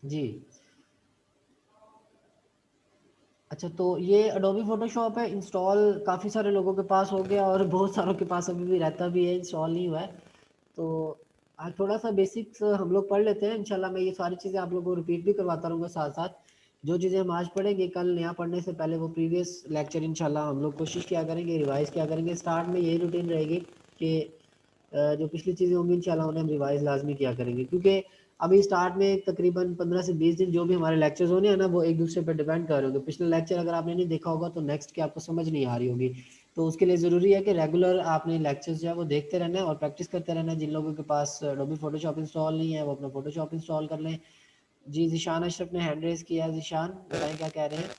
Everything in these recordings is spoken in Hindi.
जी। अच्छा, तो ये अडोबी फोटोशॉप है, इंस्टॉल काफ़ी सारे लोगों के पास हो गया और बहुत सारों के पास अभी भी रहता भी है, इंस्टॉल नहीं हुआ है। तो आज थोड़ा सा बेसिक्स हम लोग पढ़ लेते हैं। इंशाल्लाह मैं ये सारी चीज़ें आप लोगों को रिपीट भी करवाता रहूँगा साथ साथ। जो चीज़ें हम आज पढ़ेंगे कल नया पढ़ने से पहले वो प्रीवियस लेक्चर इंशाल्लाह हम लोग कोशिश किया करेंगे, रिवाइज़ किया करेंगे। स्टार्ट में यही रूटीन रहेगी कि जो पिछली चीज़ें होंगी इंशाल्लाह उन्हें हम रिवाइज़ लाज़मी किया करेंगे, क्योंकि अभी स्टार्ट में तकरीबन 15 से 20 दिन जो भी हमारे लेक्चर्स होने हैं ना, वो एक दूसरे पर डिपेंड कर रहे होंगे। पिछले लेक्चर अगर आपने नहीं देखा होगा तो नेक्स्ट की आपको समझ नहीं आ रही होगी। तो उसके लिए ज़रूरी है कि रेगुलर आपने लेक्चर्स जो है वो देखते रहना है और प्रैक्टिस करते रहना है। जिन लोगों के पास एडोबी फोटोशॉप इंस्टॉल नहीं है वो अपना फोटोशॉप इंस्टॉल कर लें। जी, ज़ीशान अशरफ ने हैंड रेज़ किया है। ज़ीशान बताएँ क्या कह रहे हैं?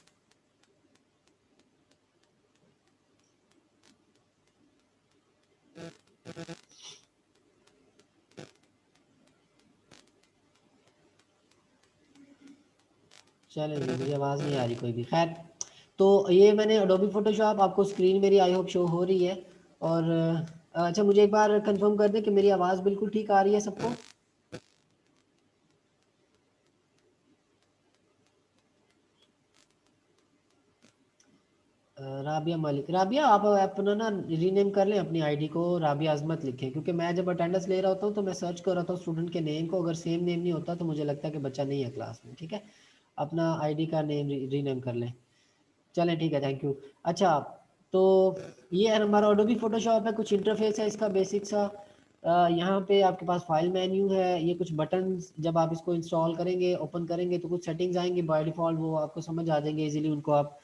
चलें जी, मुझे आवाज़ नहीं आ रही कोई भी। ख़ैर, तो ये मैंने एडोबी फ़ोटोशॉप आपको स्क्रीन मेरी आई होप शो हो रही है। और अच्छा, मुझे एक बार कंफ़र्म कर दें कि मेरी आवाज़ बिल्कुल ठीक आ रही है सबको? राबिया मलिक, राबिया आप अपना ना रीनेम कर लें अपनी आईडी को, राबिया अज़मत लिखें, क्योंकि मैं जब अटेंडेंस ले रहा होता हूँ तो मैं सर्च कर रहा था स्टूडेंट के नेम को, अगर सेम नेम नहीं होता तो मुझे लगता है कि बच्चा नहीं है क्लास में, ठीक है? अपना आईडी का नेम रीनेम कर लें। चलें ठीक है, थैंक यू। अच्छा, तो ये है हमारा एडोबी फ़ोटोशॉप है, कुछ इंटरफेस है इसका बेसिक सा। यहाँ पे आपके पास फाइल मेन्यू है, ये कुछ बटन्स, जब आप इसको इंस्टॉल करेंगे, ओपन करेंगे तो कुछ सेटिंग्स आएँगी बाय डिफ़ॉल्ट, वो आपको समझ आ जाएँगे ईज़िली, उनको आप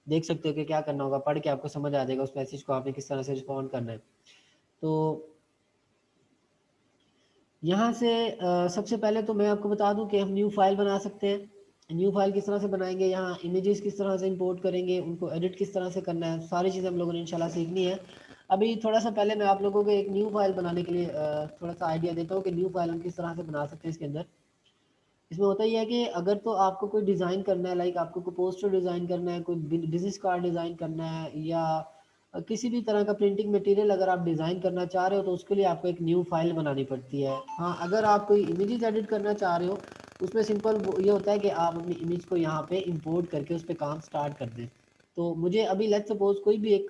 देख सकते हो कि क्या करना होगा, पढ़ के आपको समझ आ जाएगा उस मैसेज को आपने किस तरह से रिस्पॉन्ड करना है। तो यहाँ से सबसे पहले तो मैं आपको बता दूँ कि हम न्यू फ़ाइल बना सकते हैं। न्यू फ़ाइल किस तरह से बनाएँगे, यहाँ इमेजेस किस तरह से इंपोर्ट करेंगे, उनको एडिट किस तरह से करना है, सारी चीज़ें हम लोगों ने इंशाल्लाह सीखनी है। अभी थोड़ा-सा पहले मैं आप लोगों को एक न्यू फ़ाइल बनाने के लिए थोड़ा-सा आइडिया देता हूँ कि न्यू फ़ाइल हम किस तरह से बना सकते हैं इसके अंदर। इसमें होता ये है कि अगर तो आपको कोई डिज़ाइन करना है, लाइक आपको कोई पोस्टर डिज़ाइन करना है, कोई बिज़नेस कार्ड डिज़ाइन करना है, या किसी भी तरह का प्रिंटिंग मटेरियल अगर आप डिज़ाइन करना चाह रहे हो तो उसके लिए आपको एक न्यू फ़ाइल बनानी पड़ती है। हाँ, अगर आप कोई इमेजेस एडिट करना चाह रहे हो, उसमें सिंपल वो ये होता है कि आप अपनी इमेज को यहाँ पे इंपोर्ट करके उस पे काम स्टार्ट कर दें। तो मुझे अभी लेट्स सपोज़ कोई भी एक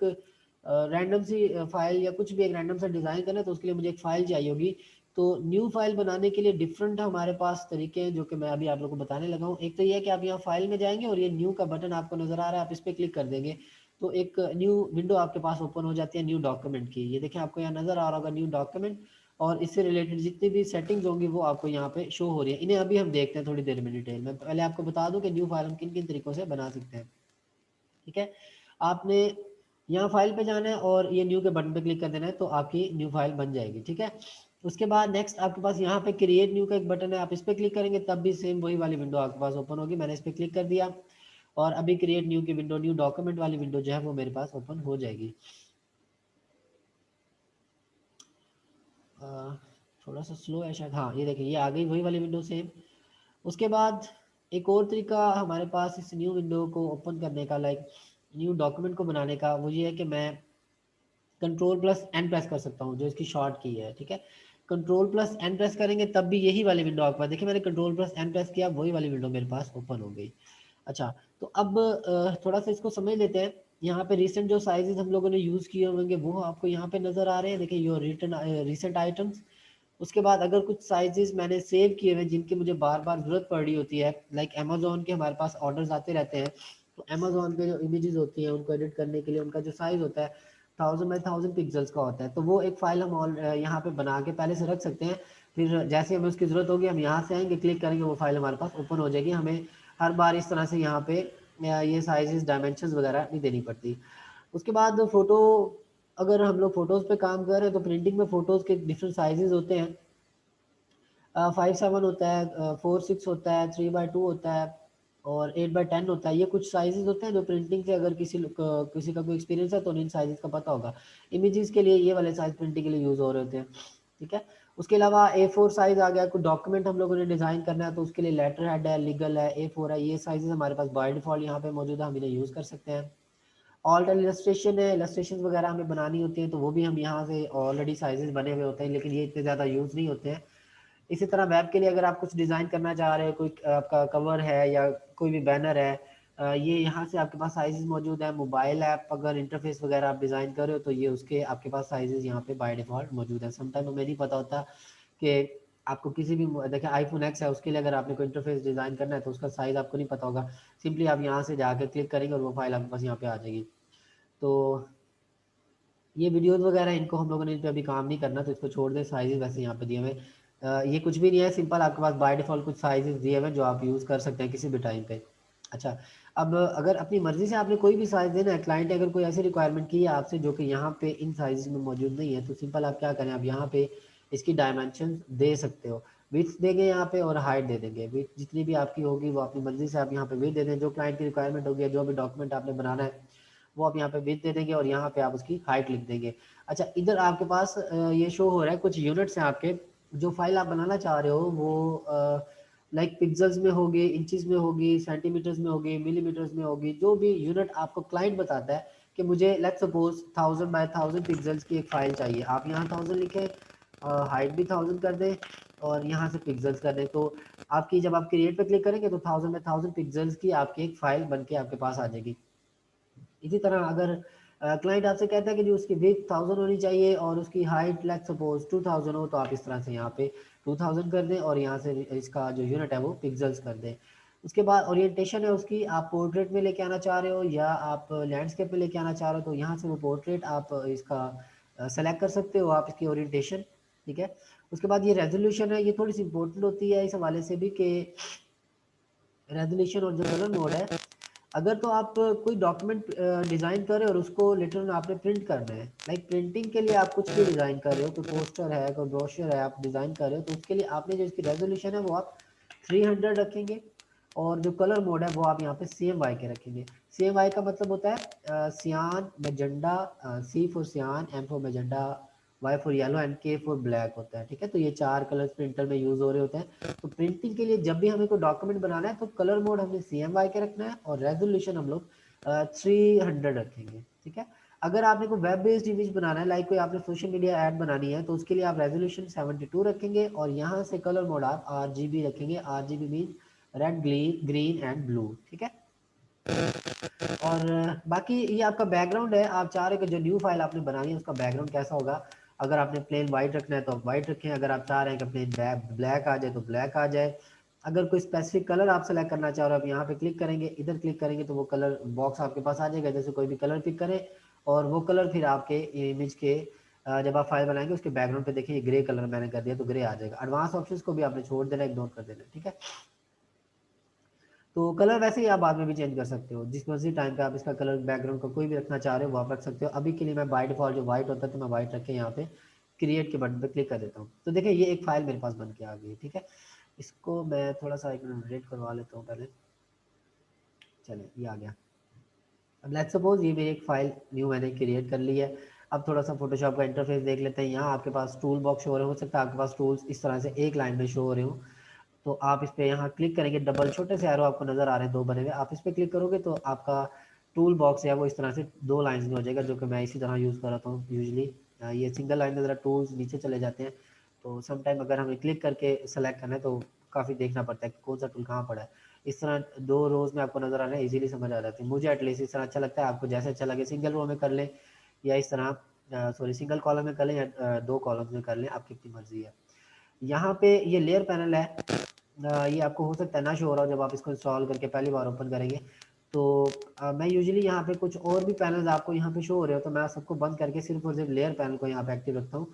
रैंडम सी फ़ाइल या कुछ भी एक रैंडम सा डिज़ाइन करना है, तो उसके लिए मुझे एक फ़ाइल चाहिए होगी। तो न्यू फ़ाइल बनाने के लिए डिफरेंट हमारे पास तरीके हैं, जो कि मैं अभी आप लोगों को बताने लगा हूँ। एक तो ये है कि आप यहाँ फ़ाइल में जाएँगे और ये न्यू का बटन आपको नज़र आ रहा है, आप इस पे क्लिक कर देंगे। तो एक न्यू विंडो आपके पास ओपन हो जाती है न्यू डॉक्यूमेंट की। ये देखें, आपको यहाँ नज़र आ रहा होगा न्यू डॉक्यूमेंट, और इससे रिलेटेड जितनी भी सेटिंग्स होंगी वो आपको यहाँ पे शो हो रही है। इन्हें अभी हम देखते हैं थोड़ी देर में डिटेल में। पहले आपको बता दूँ कि न्यू फ़ाइल हम किन-किन तरीकों से बना सकते हैं। ठीक है? आपने यहाँ फ़ाइल पे जाना है और ये न्यू के बटन पे क्लिक कर देना है, तो आपकी न्यू फ़ाइल बन जाएगी, ठीक है? उसके बाद नेक्स्ट आपके पास यहाँ पे क्रिएट न्यू का एक बटन है, आप इस पे क्लिक करेंगे तब भी सेम वही वाली विंडो आपके पास ओपन होगी। मैंने इस पे क्लिक कर दिया और अभी क्रिएट न्यू की विंडो, न्यू डॉक्यूमेंट वाली विंडो जो है वो मेरे पास ओपन हो जाएगी। अ, थोड़ा-सा स्लो है शायद, हाँ, ये देखिए ये आ गई वही वाली विंडो सेम। उसके बाद एक और तरीका हमारे पास इस न्यू विंडो को ओपन करने का, लाइक न्यू डॉक्यूमेंट को बनाने का, वो ये है कि मैं कंट्रोल प्लस एन प्रेस कर सकता हूँ, जो इसकी शॉर्ट की है, ठीक है? कंट्रोल प्लस एन प्रेस करेंगे तब भी यही वाली विंडो आपके पास, देखिए मैंने कंट्रोल प्लस एन प्रेस किया, वही वाली विंडो मेरे पास ओपन हो गई। अच्छा, तो अब थोड़ा सा इसको समझ लेते हैं। यहाँ पे रिसेंट जो साइजेस हम लोगों ने यूज़ किए होंगे वो आपको यहाँ पे नज़र आ रहे हैं, देखिए योर रिटर्न रिसेंट आइटम्स। उसके बाद अगर कुछ साइजेस मैंने सेव किए हुए जिनकी मुझे बार बार ज़रूरत पड़ रही होती है, लाइक अमेजोन के हमारे पास ऑर्डर्स आते रहते हैं, तो अमेजोन पे जो इमेजेस होती हैं उनको एडिट करने के लिए उनका जो साइज़ होता है 1000 बाई 1000 पिक्सल्स का होता है, तो वो एक फ़ाइल हम यहाँ पे बना के पहले से रख सकते हैं। फिर जैसे हमें उसकी ज़रूरत होगी हम यहाँ से आएँगे, क्लिक करेंगे, वो फ़ाइल हमारे पास ओपन हो जाएगी। हमें हर बार इस तरह से यहाँ पे ये साइज़ेस, डायमेंशंस वगैरह नहीं देनी पड़ती। उसके बाद फ़ोटो, अगर हम लोग फ़ोटोज़ पे काम कर रहे हैं तो प्रिंटिंग में फ़ोटोज़ के डिफरेंट साइज़ेस होते हैं। 5/7 होता है, 4/6 होता है, 3/2 होता है और 8/10 होता है। ये कुछ साइज़ेज़ होते हैं जो प्रिंटिंग से, अगर किसी का कोई एक्सपीरियंस है तो उन्हें इन साइज़ेज़ का पता होगा। इमेजेस के लिए ये वाले साइज़ प्रिंटिंग के लिए यूज़ हो रहे होते हैं, ठीक है? उसके अलावा A4 साइज़ आ गया, कोई डॉक्यूमेंट हम लोगों ने डिज़ाइन करना है तो उसके लिए लेटर हेड है, लीगल है, A4 है, ये साइज़ेज़ हमारे पास बाय डिफ़ॉल्ट यहाँ पे मौजूद है, हम इन्हें यूज़ कर सकते हैं। ऑल्ट इलस्ट्रेशन है, इलस्ट्रेशंस वगैरह हमें बनानी होती हैं तो वो भी हम यहाँ से ऑलरेडी साइज़ेज़ बने हुए होते हैं, लेकिन ये इतने ज़्यादा यूज़ नहीं होते हैं। इसी तरह वेब के लिए अगर आप कुछ डिज़ाइन करना चाह रहे हो, कोई आपका कवर है या कोई भी बैनर है, ये यहाँ से आपके पास साइजेस मौजूद है। मोबाइल ऐप अगर इंटरफेस वगैरह आप डिज़ाइन कर रहे हो तो ये उसके आपके पास साइजेस यहाँ पे बाय डिफ़ॉल्ट मौजूद है। समटाइम हमें नहीं पता होता कि आपको किसी भी देखिए आईफोन एक्स है, उसके लिए अगर आपने कोई इंटरफेस डिज़ाइन करना है तो उसका साइज़ आपको नहीं पता होगा। सिंपली आप यहाँ से जाकर क्लिक करेंगे और वो फाइल आपके पास यहाँ पे आ जाएगी। तो ये वीडियोस वगैरह इनको हम लोगों ने इन पे अभी काम नहीं करना, तो इसको छोड़ दें। साइजेस वैसे यहाँ पे दिए हुए ये कुछ भी नहीं है, सिंपल आपके पास बाय डिफ़ॉल्ट कुछ साइजेस दिए हुए हैं जो आप यूज़ कर सकते हैं किसी भी टाइम पे। अच्छा, अब अगर अपनी मर्ज़ी से आपने कोई भी साइज़ देना है, क्लाइंट ने अगर कोई ऐसी रिक्वायरमेंट की है आपसे जो कि यहाँ पे इन साइज़ में मौजूद नहीं है, तो सिंपल आप क्या करें, आप यहाँ पे इसकी डायमेंशन दे सकते हो। विड्थ देंगे यहाँ पे और हाइट दे देंगे। विड्थ जितनी भी आपकी होगी वो अपनी मर्ज़ी से आप यहाँ पे विड्थ दे दें, जो क्लाइंट की रिक्वायरमेंट होगी, जो भी डॉक्यूमेंट आपने बनाना है वो आप यहाँ पे विड्थ दे देंगे और यहाँ पे आप उसकी हाइट लिख देंगे। अच्छा, इधर आपके पास ये शो हो रहा है कुछ यूनिट्स हैं आपके, जो फाइल आप बनाना चाह रहे हो वो लाइक पिक्सल्स में होगी, इंचेस में होगी, सेंटीमीटर्स में होगी, मिलीमीटर्स में होगी। जो भी यूनिट आपको क्लाइंट बताता है कि मुझे लेट्स सपोज 1000 बाय 1000 पिक्सल्स की एक फाइल चाहिए, आप यहाँ 1000 लिखें, हाइट भी 1000 कर दें और यहाँ से पिक्सल्स कर दें, तो आपकी जब आप क्रिएट पे क्लिक करेंगे तो 1000 बाय 1000 पिक्सल्स की आपकी एक फाइल बन के आपके पास आ जाएगी। इसी तरह अगर क्लाइंट आपसे कहता है कि जो उसकी विड्थ 1000 होनी चाहिए और उसकी हाइट लेट्स सपोज 2000 हो, तो आप इस तरह से यहाँ पे 2000 कर दें और यहाँ से इसका जो यूनिट है वो पिक्सल्स कर दें। उसके बाद ओरिएंटेशन है उसकी, आप पोर्ट्रेट में लेके आना चाह रहे हो या आप लैंडस्केप में लेके आना चाह रहे हो, तो यहाँ से वो पोर्ट्रेट आप इसका सेलेक्ट कर सकते हो, आप इसकी ओरिएंटेशन। ठीक है, उसके बाद ये रेजोल्यूशन है, ये थोड़ी सी इंपॉर्टेंट होती है इस हवाले से भी कि रेजोल्यूशन और जो कलर मोड है, अगर तो आप कोई डॉक्यूमेंट डिज़ाइन कर रहे हो और उसको लिटरल आपने प्रिंट करना है, लाइक प्रिंटिंग के लिए आप कुछ भी डिज़ाइन कर रहे हो, कोई पोस्टर है, कोई ब्रोशर है आप डिज़ाइन कर रहे हो, तो उसके लिए आपने जो इसकी रेजोल्यूशन है वो आप 300 रखेंगे और जो कलर मोड है वो आप यहाँ पे CMY के रखेंगे। CMY का मतलब होता है सियान, मैजेंडा, C फॉर सियान, M for मैजेंडा, Y for yellow and K for black होता है। ठीक है, तो ये 4 कलर्स प्रिंटर में यूज़ हो रहे होते हैं। तो प्रिंटिंग के लिए जब भी हमें कोई डॉक्यूमेंट बनाना है तो कलर मोड हमने CMY के रखना है और रेजोल्यूशन हम लोग 300 रखेंगे। ठीक है, अगर आपने कोई वेब बेस्ड इमेज बनाना है, लाइक कोई आपने सोशल मीडिया ऐड बनानी है, तो उसके लिए आप रेजोल्यूशन 72 रखेंगे और यहाँ से कलर मोड आप RGB रखेंगे। RGB mean red, green and blue. ठीक है, और बाकी ये आपका बैकग्राउंड है, आप चाह रहे हो कि जो न्यू फाइल आपने बनानी है उसका बैकग्राउंड कैसा होगा। अगर आपने प्लेन वाइट रखना है तो आप वाइट रखें, अगर आप चाह रहे हैं कि प्लेन ब्लैक आ जाए तो ब्लैक आ जाए। अगर कोई स्पेसिफिक कलर आप सेलेक्ट करना चाह रहे हो, आप यहाँ पे क्लिक करेंगे, इधर क्लिक करेंगे तो वो कलर बॉक्स आपके पास आ जाएगा, जैसे कोई भी कलर पिक करें और वो कलर फिर आपके इमेज के जब आप फाइल बनाएंगे उसके बैकग्राउंड पे देखिए ग्रे कलर मैंने कर दिया तो ग्रे आ जाएगा। एडवांस ऑप्शंस को भी आपने छोड़ देना, इग्नोर कर देना। ठीक है, तो कलर वैसे ही आप बाद में भी चेंज कर सकते हो, जिस मर्जी टाइम पे आप इसका कलर बैकग्राउंड का कोई भी रखना चाह रहे हो वो आप रख सकते हो। अभी के लिए मैं बाय डिफॉल्ट जो व्हाइट होता है तो मैं व्हाइट रख के यहाँ पे क्रिएट के बटन पे क्लिक कर देता हूँ। तो देखिए ये एक फाइल मेरे पास बन के आ गई है। ठीक है, इसको मैं थोड़ा सा एक मिनट डिलीट करवा लेता हूँ पहले। चलिए ये आ गया। अब लेट्स सपोज ये मेरी एक फाइल न्यू मैंने क्रिएट कर ली है। अब थोड़ा सा फोटोशॉप का इंटरफेस देख लेते हैं। यहाँ आपके पास टूल बॉक्स शो हो सकता है आपके पास टूल्स इस तरह से एक लाइन में शो हो रहे हो, तो आप इस पे यहाँ क्लिक करेंगे, डबल छोटे से एरो आपको नजर आ रहे हैं दो बने हुए, आप इस पे क्लिक करोगे तो आपका टूल बॉक्स है वो इस तरह से दो लाइंस में हो जाएगा, जो कि मैं इसी तरह यूज़ करता हूँ यूजली। ये सिंगल लाइन में ज़रा टूल्स नीचे चले जाते हैं, तो समटाइम अगर हमें क्लिक करके सेलेक्ट करना है तो काफ़ी देखना पड़ता है कि कौन सा टूल कहाँ पड़ा है। इस तरह दो रोज में आपको नजर आ रहा है, इजीली समझ आ जाती है। मुझे एटलीस्ट इस तरह अच्छा लगता है, आपको जैसे अच्छा लगे सिंगल रो में कर लें या इस तरह सॉरी सिंगल कॉलम में कर लें या दो कॉलम में कर लें, आपकी अपनी मर्जी है। यहाँ पे ये लेयर पैनल है, ये आपको हो सकता है ना शो हो रहा हो जब आप इसको इंस्टॉल करके पहली बार ओपन करेंगे। तो मैं यूजुअली यहाँ पे कुछ और भी पैनल्स आपको यहाँ पे शो हो रहे हो तो मैं सबको बंद करके सिर्फ और सिर्फ लेयर पैनल को यहाँ पे एक्टिव रखता हूँ।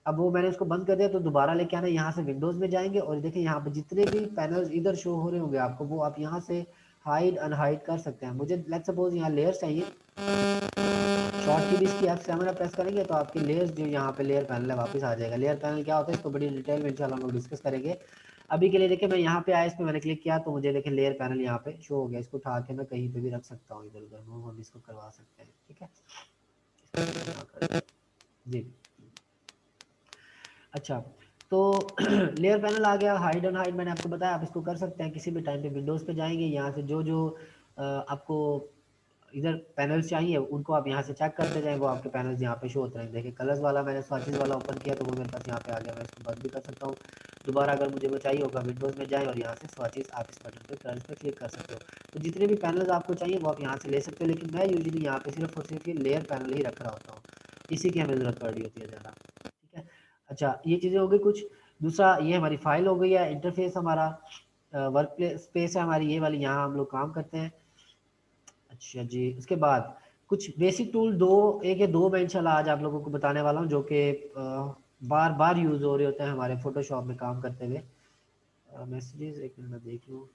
अब वो मैंने उसको बंद कर दिया तो दोबारा लेके आना, यहाँ से विंडोज में जाएंगे और देखिए यहाँ पे जितने भी पैनल्स इधर शो हो रहे होंगे आपको वो आप यहाँ से हाइड अनहाइड कर सकते हैं। मुझे लेट्स सपोज यहाँ लेयर्स चाहिए, शॉर्ट की भी इसकी F7 प्रेस करेंगे तो आपके लेयर्स जो यहाँ पे लेयर पैनल है वापस आ जाएगा। लेयर पैनल क्या होता है इसको बड़ी डिटेल में इंशाल्लाह हम लोग डिस्कस करेंगे। अभी के लिए देखिए मैं यहाँ पे आया, इस पे मैंने क्लिक किया तो मुझे देखिए लेयर पैनल यहाँ पे शो हो गया। इसको उठा के मैं कहीं पे भी रख सकता हूँ, इधर उधर मूव हम इसको करवा सकते हैं। ठीक है जी। अच्छा, तो लेयर पैनल आ गया, हाइड एंड हाइड मैंने आपको बताया, आप इसको कर सकते हैं किसी भी टाइम पे। विंडोज़ पे जाएंगे, यहाँ से जो जो आपको इधर पैनल्स चाहिए उनको आप यहाँ से चेक करते जाएं, वो आपके पैनल्स यहाँ पे शो होते हैं। देखिए कलर्स वाला मैंने स्वाचेस वाला ओपन किया तो वो मेरे पास यहाँ पे आ गया, मैं इसको बंद भी कर सकता हूँ। दोबारा अगर मुझे वो चाहिए होगा विंडोज़ में जाए और यहाँ से स्वाचेस आप इस बटन पे कलर्स पे क्लिक कर सकते हो। तो जितने भी पैनल्स आपको चाहिए वो आप यहाँ से ले सकते हो, लेकिन मैं यूजुअली यहाँ पे सिर्फ और सिर्फ ये लेयर पैनल ही रख रहा होता हूँ, इसी की हमें ज़रूरत पड़ रही होती है ज़्यादा। ठीक है, अच्छा ये चीज़ें हो गई कुछ। दूसरा ये हमारी फाइल हो गई है, इंटरफेस हमारा वर्क प्लेस स्पेस है हमारी ये वाली, यहाँ हम लोग काम करते हैं। अच्छा जी, उसके बाद कुछ बेसिक टूल एक या दो मैं इंशाल्लाह आज आप लोगों को बताने वाला हूँ, जो कि बार बार यूज़ हो रहे होते हैं हमारे फोटोशॉप में काम करते हुए। मैसेजेस एक मिनट में देख लूँ।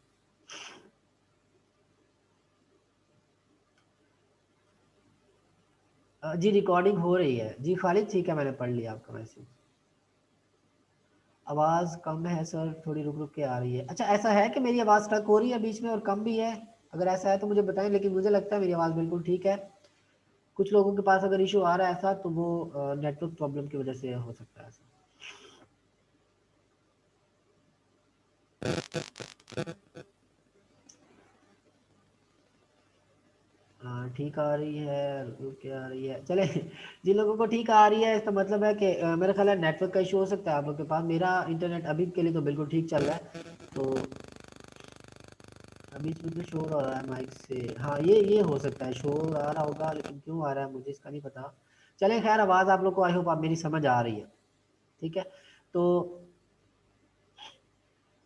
जी रिकॉर्डिंग हो रही है जी खालिद, ठीक है मैंने पढ़ लिया आपका मैसेज। आवाज़ कम है सर, थोड़ी रुक रुक के आ रही है। अच्छा ऐसा है कि मेरी आवाज़ स्टक हो रही है बीच में और कम भी है? अगर ऐसा है तो मुझे बताएं, लेकिन मुझे लगता है मेरी आवाज़ बिल्कुल ठीक है। कुछ लोगों के पास अगर इशू आ रहा है ऐसा तो वो नेटवर्क प्रॉब्लम की वजह से हो सकता है ऐसा। ठीक आ रही है, रुक के आ रही है, चले जिन लोगों को ठीक आ रही है इसका मतलब है कि मेरा ख्याल है नेटवर्क का इशू हो सकता है आप लोग के पास। मेरा इंटरनेट अभी के लिए तो बिल्कुल ठीक चल रहा है। तो अभी इसमें तो शोर आ रहा है माइक से, हाँ ये हो सकता है शोर आ रहा होगा, लेकिन क्यों आ रहा है मुझे इसका नहीं पता। चले खैर, आवाज़ आप लोग को आई होप आप मेरी समझ आ रही है। ठीक है, तो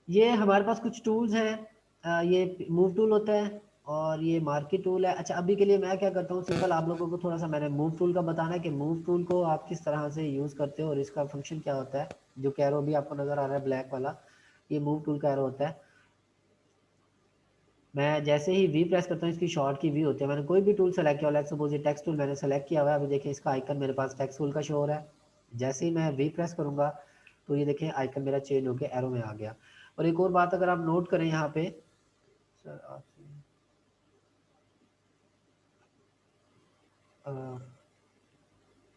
ये हमारे पास कुछ टूल्स हैं। ये मूव टूल होता है और ये मार्की टूल है। अच्छा अभी के लिए मैं क्या करता हूँ, सिंपल आप लोगों को थोड़ा सा मैंने मूव टूल का बताना है कि मूव टूल को आप किस तरह से यूज़ करते हो और इसका फंक्शन क्या होता है। जो कैरो भी आपको नज़र आ रहा है ब्लैक वाला, ये मूव टूल का एरो होता है। मैं जैसे ही वी प्रेस करता हूँ, इसकी शॉर्ट की वी होती है। मैंने कोई भी टूल सेलेक्ट किया, लेट्स सपोज ये टेक्स्ट टूल मैंने सेलेक्ट किया हुआ है। अभी देखिए इसका आइकन मेरे पास टेक्स्ट टूल का शो हो रहा है। जैसे ही मैं वी प्रेस करूँगा तो ये देखें आइकन मेरा चेंज होकर एरो में आ गया। और एक और बात अगर आप नोट करें यहाँ पे सर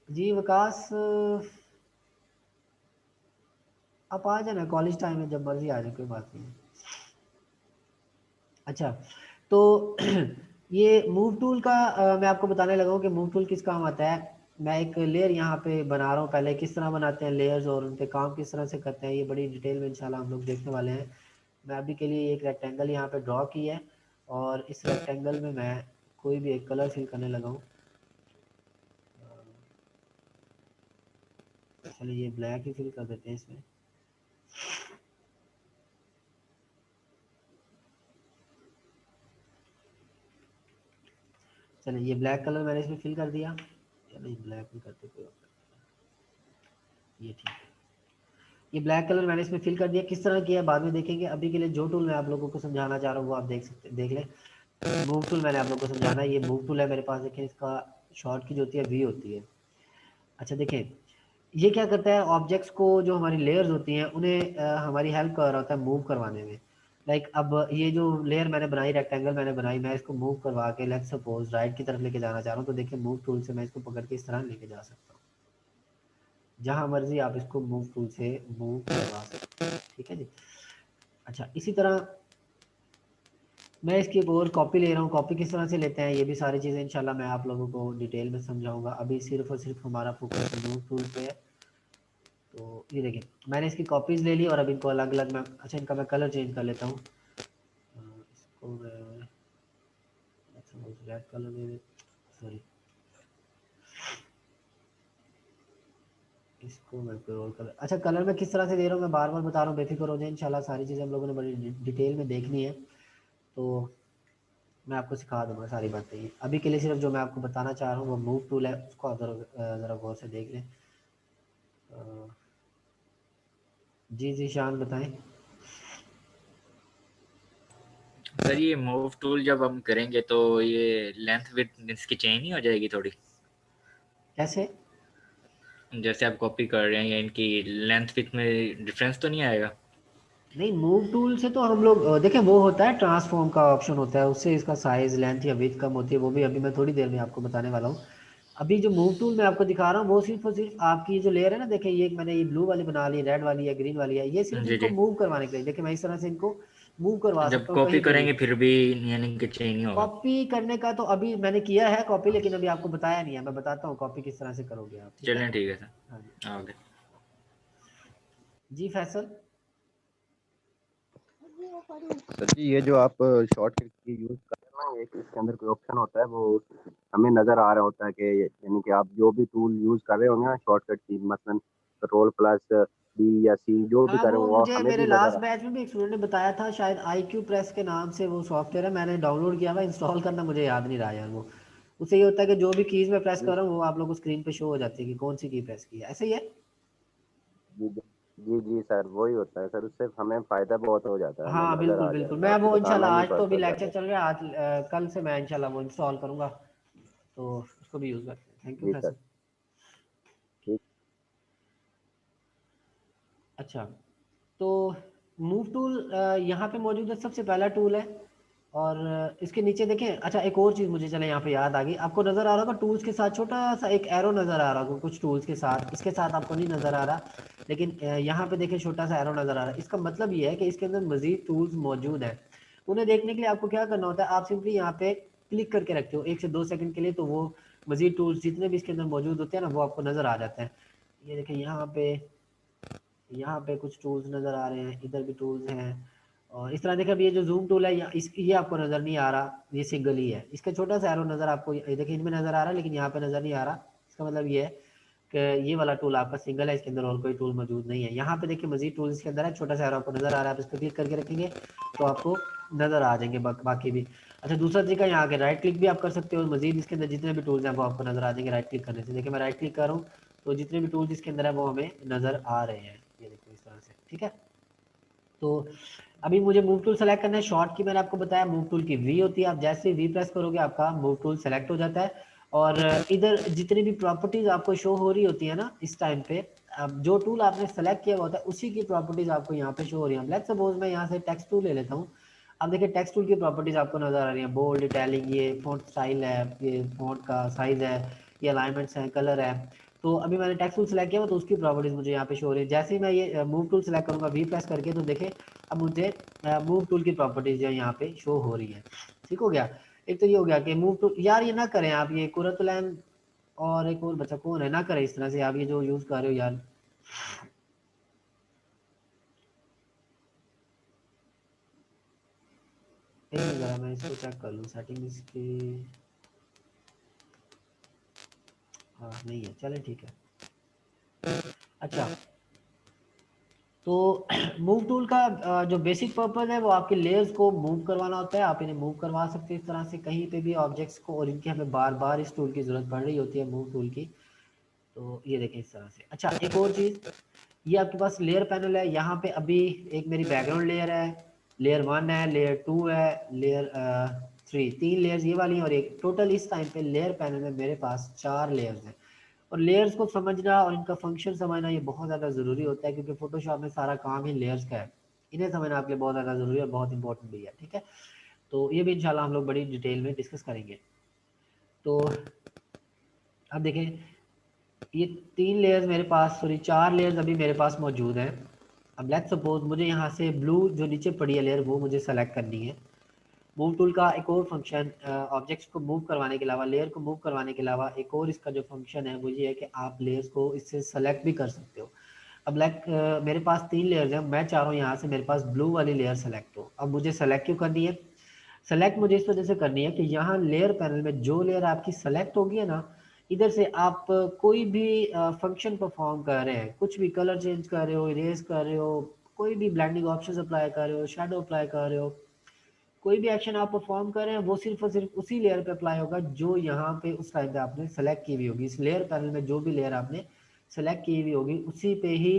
जी विकास, आप आ जाना कॉलेज टाइम में, जब मर्जी आ जाए, कोई बात नहीं है। अच्छा तो ये मूव टूल का मैं आपको बताने लगा हूँ कि मूव टूल किस काम आता है। मैं एक लेयर यहाँ पे बना रहा हूँ, पहले किस तरह बनाते हैं लेयर्स और उन पे काम किस तरह से करते हैं ये बड़ी डिटेल में इंशाल्लाह हम लोग देखने वाले हैं। मैं अभी के लिए एक रेक्टेंगल यहाँ पे ड्रॉ की है और इस रेक्टेंगल में मैं कोई भी एक कलर फिल करने लगा हूँ। चलिए ये ब्लैक ही फिल कर देते हैं इसमें। चलिए ये ब्लैक कलर मैंने इसमें फिल कर दिया, या नहीं ब्लैक नहीं करते कोई और, ये ठीक है। ये ब्लैक कलर मैंने इसमें फिल कर दिया, किस तरह किया बाद में देखेंगे। अभी के लिए जो टूल मैं आप लोगों को समझाना चाह रहा हूँ वो आप देख लें। मूव टूल मैंने आप लोगों को समझाना है, ये मूव टूल है मेरे पास। देखें इसका शॉर्ट की जो होती है वी होती है। अच्छा देखें ये क्या करता है, ऑब्जेक्ट्स को जो हमारी लेयर्स होती हैं उन्हें हमारी हेल्प कर रहा होता है मूव करवाने में। लाइक अब ये जो लेयर मैंने बनाई, रेक्टेंगल मैंने बनाई, मैं इसको मूव करवा के लेट्स सपोज राइट की तरफ लेके जाना चाह रहा हूँ, तो देखिए मूव टूल से मैं इसको पकड़ के इस तरह लेके जा सकता हूँ। जहाँ मर्जी आप इसको मूव टूल से मूव करवा सकते हैं। ठीक है जी। अच्छा इसी तरह मैं इसकी एक और कॉपी ले रहा हूँ। कॉपी किस तरह से लेते हैं ये भी सारी चीज़ें इंशाल्लाह मैं आप लोगों को डिटेल में समझाऊंगा। अभी सिर्फ और सिर्फ हमारा फोकस मूव टूल पे है। तो ये देखिए मैंने इसकी कॉपीज़ ले ली और अब इनको अलग अलग मैं, अच्छा इनका मैं कलर चेंज कर लेता हूँ। इसको मैं रेड कलर दे, सॉरी इसको मैं कोई और कलर, अच्छा कलर मैं किस तरह से दे रहा हूँ मैं बार बार बता रहा हूँ, बेफिक्र हो जाए। इंशाल्लाह सारी चीज़ें हम लोगों ने बड़ी डिटेल में देखनी है, तो मैं आपको सिखा दूंगा सारी बातें। ये अभी के लिए सिर्फ जो मैं आपको बताना चाह रहा हूँ वो मूव टूल है, उसको आप ज़रा गौर से देख लें। जी जी शान बताएं। सर ये मूव टूल जब हम करेंगे तो ये लेंथ विड्थ इसकी चेंज नहीं हो जाएगी थोड़ी? कैसे? जैसे आप कॉपी कर रहे हैं या इनकी लेंथ विड्थ में डिफरेंस तो नहीं आएगा? नहीं मूव टूल से तो हम लोग देखें वो होता है ट्रांसफॉर्म का ऑप्शन होता है, उससे इसका साइज लेंथ या विड्थ कम होती है, वो भी अभी मैं थोड़ी देर में आपको बताने वाला हूँ। अभी जो मूव टूल मैं आपको दिखा रहा हूँ वो सिर्फ और सिर्फ आपकी जो लेयर है ना, देखें ये मैंने ये ब्लू वाली बना ली, रेड वाली है, ग्रीन वाली है, ये सिर्फ जी इनको जी। मूव करवाने के लिए। देखिए मैं इस तरह से इनको मूव करवा जब सकता हूँ कॉपी कहीं पे भी। करेंगे फिर भी यानी कि चेंज नहीं होगा। कॉपी करने का तो अभी मैंने किया है कॉपी, लेकिन अभी आपको बताया नहीं है, मैं बताता हूँ कॉपी किस तरह से करोगे आप, ठीक है। चलें ठीक है हाँ जी, सर, ओके। जी फैसल। सर जी ये जो आप शॉर्टकट की यूज़ कर रहे हैं ना, एक इसके अंदर कोई ऑप्शन होता है वो हमें नज़र आ रहा होता है कि यानी कि आप जो भी टूल यूज़ कर रहे होंगे ना शॉर्टकट की, मसलन कंट्रोल प्लस बी या सी जो भी हाँ कर रहे वो हो वो मुझे हमें मेरे भी नज़र लास्ट आ। बैच में भी एक स्टूडेंट ने बताया था, शायद आई क्यू प्रेस के नाम से वो सॉफ्टवेयर है, मैंने डाउनलोड किया हुआ, इंस्टॉल करना मुझे याद नहीं रहा यार वो। उससे ये होता है कि जो भी कीज़ मैं प्रेस जी कर रहा हूँ वो आप लोग को स्क्रीन पे शो हो जाती है कि कौन सी की प्रेस की है, ऐसे ही है। जी जी जी जी सर, वही होता है सर, उससे हमें फ़ायदा बहुत हो जाता है, हमें हाँ नज़र बिल्कुल आ बिल्कुल, जाएगा, मैं आपको वो बताना इंशाल्लाह, ही नहीं आज तो अभी पड़ता लेक्चर ज़्यादा। चल रहा है, आज कल से मैं इंशाल्लाह वो इंस्टॉल करूँगा, तो उसको भी यूज़ करते हैं। Thank you ji sir. Faisal. ठीक। अच्छा, तो मूव टूल यहाँ पे मौजूद है, सबसे पहला टूल है, और इसके नीचे देखें। अच्छा एक और चीज़ मुझे चले यहाँ पे याद आ गई, आपको नज़र आ रहा होगा टूल्स के साथ छोटा सा एक एरो नज़र आ रहा होगा, कुछ टूल्स के साथ, इसके साथ आपको नहीं नज़र आ रहा, लेकिन यहाँ पे देखें छोटा सा एरो नज़र आ रहा है, इसका मतलब ये है कि इसके अंदर मज़ीद टूल्स मौजूद हैं। उन्हें देखने के लिए आपको क्या करना होता है, आप सिंपली यहाँ पे क्लिक करके रखते हो 1 से 2 सेकंड के लिए, तो वो मज़ीद टूल्स जितने भी इसके अंदर मौजूद होते हैं ना वो आपको नज़र आ जाते हैं। ये देखें यहाँ पे कुछ टूल्स नज़र आ रहे हैं, इधर भी टूल्स हैं, और इस तरह देखिए अब ये जो जूम टूल है ये आपको नज़र नहीं आ रहा, ये सिंगल ही है, इसका छोटा सा एरो नज़र आपको ये देखिए इनमें नज़र आ रहा है, लेकिन यहाँ पे नज़र नहीं आ रहा। इसका मतलब ये है कि ये वाला टूल आपका सिंगल है, इसके अंदर और कोई टूल मौजूद नहीं है। यहाँ पे देखिए मजीद टूल्स इसके अंदर है, छोटा सा एरो आपको नज़र आ रहा है, आप इस पर क्लिक करके रखेंगे तो आपको नज़र आ जाएंगे बाकी भी। अच्छा दूसरा तरीका यहाँ के राइट क्लिक भी आप कर सकते हो, मजीद इसके अंदर जितने भी टूल्स हैं वो आपको नज़र आ जाएंगे राइट क्लिक करने से। देखिए मैं राइट क्लिक कर रहा हूँ तो जितने भी टूल्स इसके अंदर है वो हमें नज़र आ रहे हैं, ये देखो इस तरह से, ठीक है। तो अभी मुझे मूव टूल सेलेक्ट करना है, शॉर्ट की मैंने आपको बताया, मूव टूल की वी होती है, आप जैसे वी प्रेस करोगे आपका मूव टूल सेलेक्ट हो जाता है, और इधर जितनी भी प्रॉपर्टीज आपको शो हो रही होती है ना इस टाइम पे, अब जो टूल आपने सेलेक्ट किया हुआ होता है उसी की प्रॉपर्टीज आपको यहाँ पे शो हो रही है। लेट्स सपोज मैं यहाँ से टेक्स्ट टूल ले लेता हूँ, अब देखिए टेक्स्ट टूल की प्रॉपर्टीज आपको नजर आ रही है, बोल्ड, इटैलिक, ये फॉन्ट स्टाइल है, ये फॉन्ट का साइज है, ये अलाइनमेंट्स है, कलर है। तो अभी मैंने टेक्स्ट टूल सेलेक्ट किया हुआ तो उसकी प्रॉपर्टीज मुझे यहाँ पे शो हो रही है। जैसे ही मैं ये मूव टूल सेलेक्ट करूँगा वी प्रेस करके, तो देखें अब मुझे मूव टूल की प्रॉपर्टीज जो यहाँ पे शो हो रही है। ठीक हो गया। एक तो ये हो गया कि मूव टूल, यार ये ना करें आप, ये कुरतुलैन और एक और बच्चा कौन है, ना करें इस तरह से आप ये जो यूज कर रहे हो यार। एक मिनट जरा मैं इसको चेक कर लूँ सेटिंग इसकी, हाँ नहीं है, चलें ठीक है। अच्छा तो मूव टूल का जो बेसिक पर्पज है वो आपके लेयर्स को मूव करवाना होता है, आप इन्हें मूव करवा सकते हैं इस तरह से कहीं पे भी ऑब्जेक्ट्स को, और इनकी हमें बार बार इस टूल की ज़रूरत पड़ रही होती है मूव टूल की। तो ये देखें इस तरह से। अच्छा एक और चीज़, ये आपके पास लेयर पैनल है, यहाँ पे अभी एक मेरी बैकग्राउंड लेयर है, लेयर 1 है, लेयर 2 है, लेयर 3, 3 लेयर्स ये वाली हैं, और एक टोटल इस टाइम पे लेयर पैनल में मेरे पास 4 लेयर्स हैं। और लेयर्स को समझना और इनका फंक्शन समझना ये बहुत ज़्यादा ज़रूरी होता है, क्योंकि फोटोशॉप में सारा काम ही लेयर्स का है, इन्हें समझना आपके लिए बहुत ज़्यादा ज़रूरी है और बहुत इंपॉर्टेंट भी है, ठीक है। तो ये भी इंशाल्लाह हम लोग बड़ी डिटेल में डिस्कस करेंगे। तो अब देखें ये 3 लेयर्स मेरे पास, सॉरी 4 लेयर्स अभी मेरे पास मौजूद हैं। अब लेट्स सपोज मुझे यहाँ से ब्लू जो नीचे पड़ी है लेयर वो मुझे सेलेक्ट करनी है। मूव टूल का एक और फंक्शन, ऑब्जेक्ट्स को मूव करवाने के अलावा, लेयर को मूव करवाने के अलावा एक और इसका जो फंक्शन है वो ये है कि आप लेयर्स को इससे सेलेक्ट भी कर सकते हो। अब मेरे पास 3 लेयर्स हैं, मैं चाह रहा हूँ यहाँ से मेरे पास ब्लू वाली लेयर सेलेक्ट हो। अब मुझे सेलेक्ट क्यों करनी है, सेलेक्ट मुझे इस वजह से करनी है कि यहाँ लेयर पैनल में जो लेयर आपकी सेलेक्ट होगी है ना, इधर से आप कोई भी फंक्शन परफॉर्म कर रहे हैं, कुछ भी कलर चेंज कर रहे हो, इरेज कर रहे हो, कोई भी ब्लेंडिंग ऑप्शन अप्लाई कर रहे हो, शेडो अप्लाई कर रहे हो, कोई भी एक्शन आप परफॉर्म कर रहे हैं वो सिर्फ और सिर्फ उसी लेयर पे अप्लाई होगा जो यहाँ पे उस टाइम पे आपने सेलेक्ट की हुई होगी। इस लेयर पैनल में जो भी लेयर आपने सेलेक्ट की हुई होगी उसी पे ही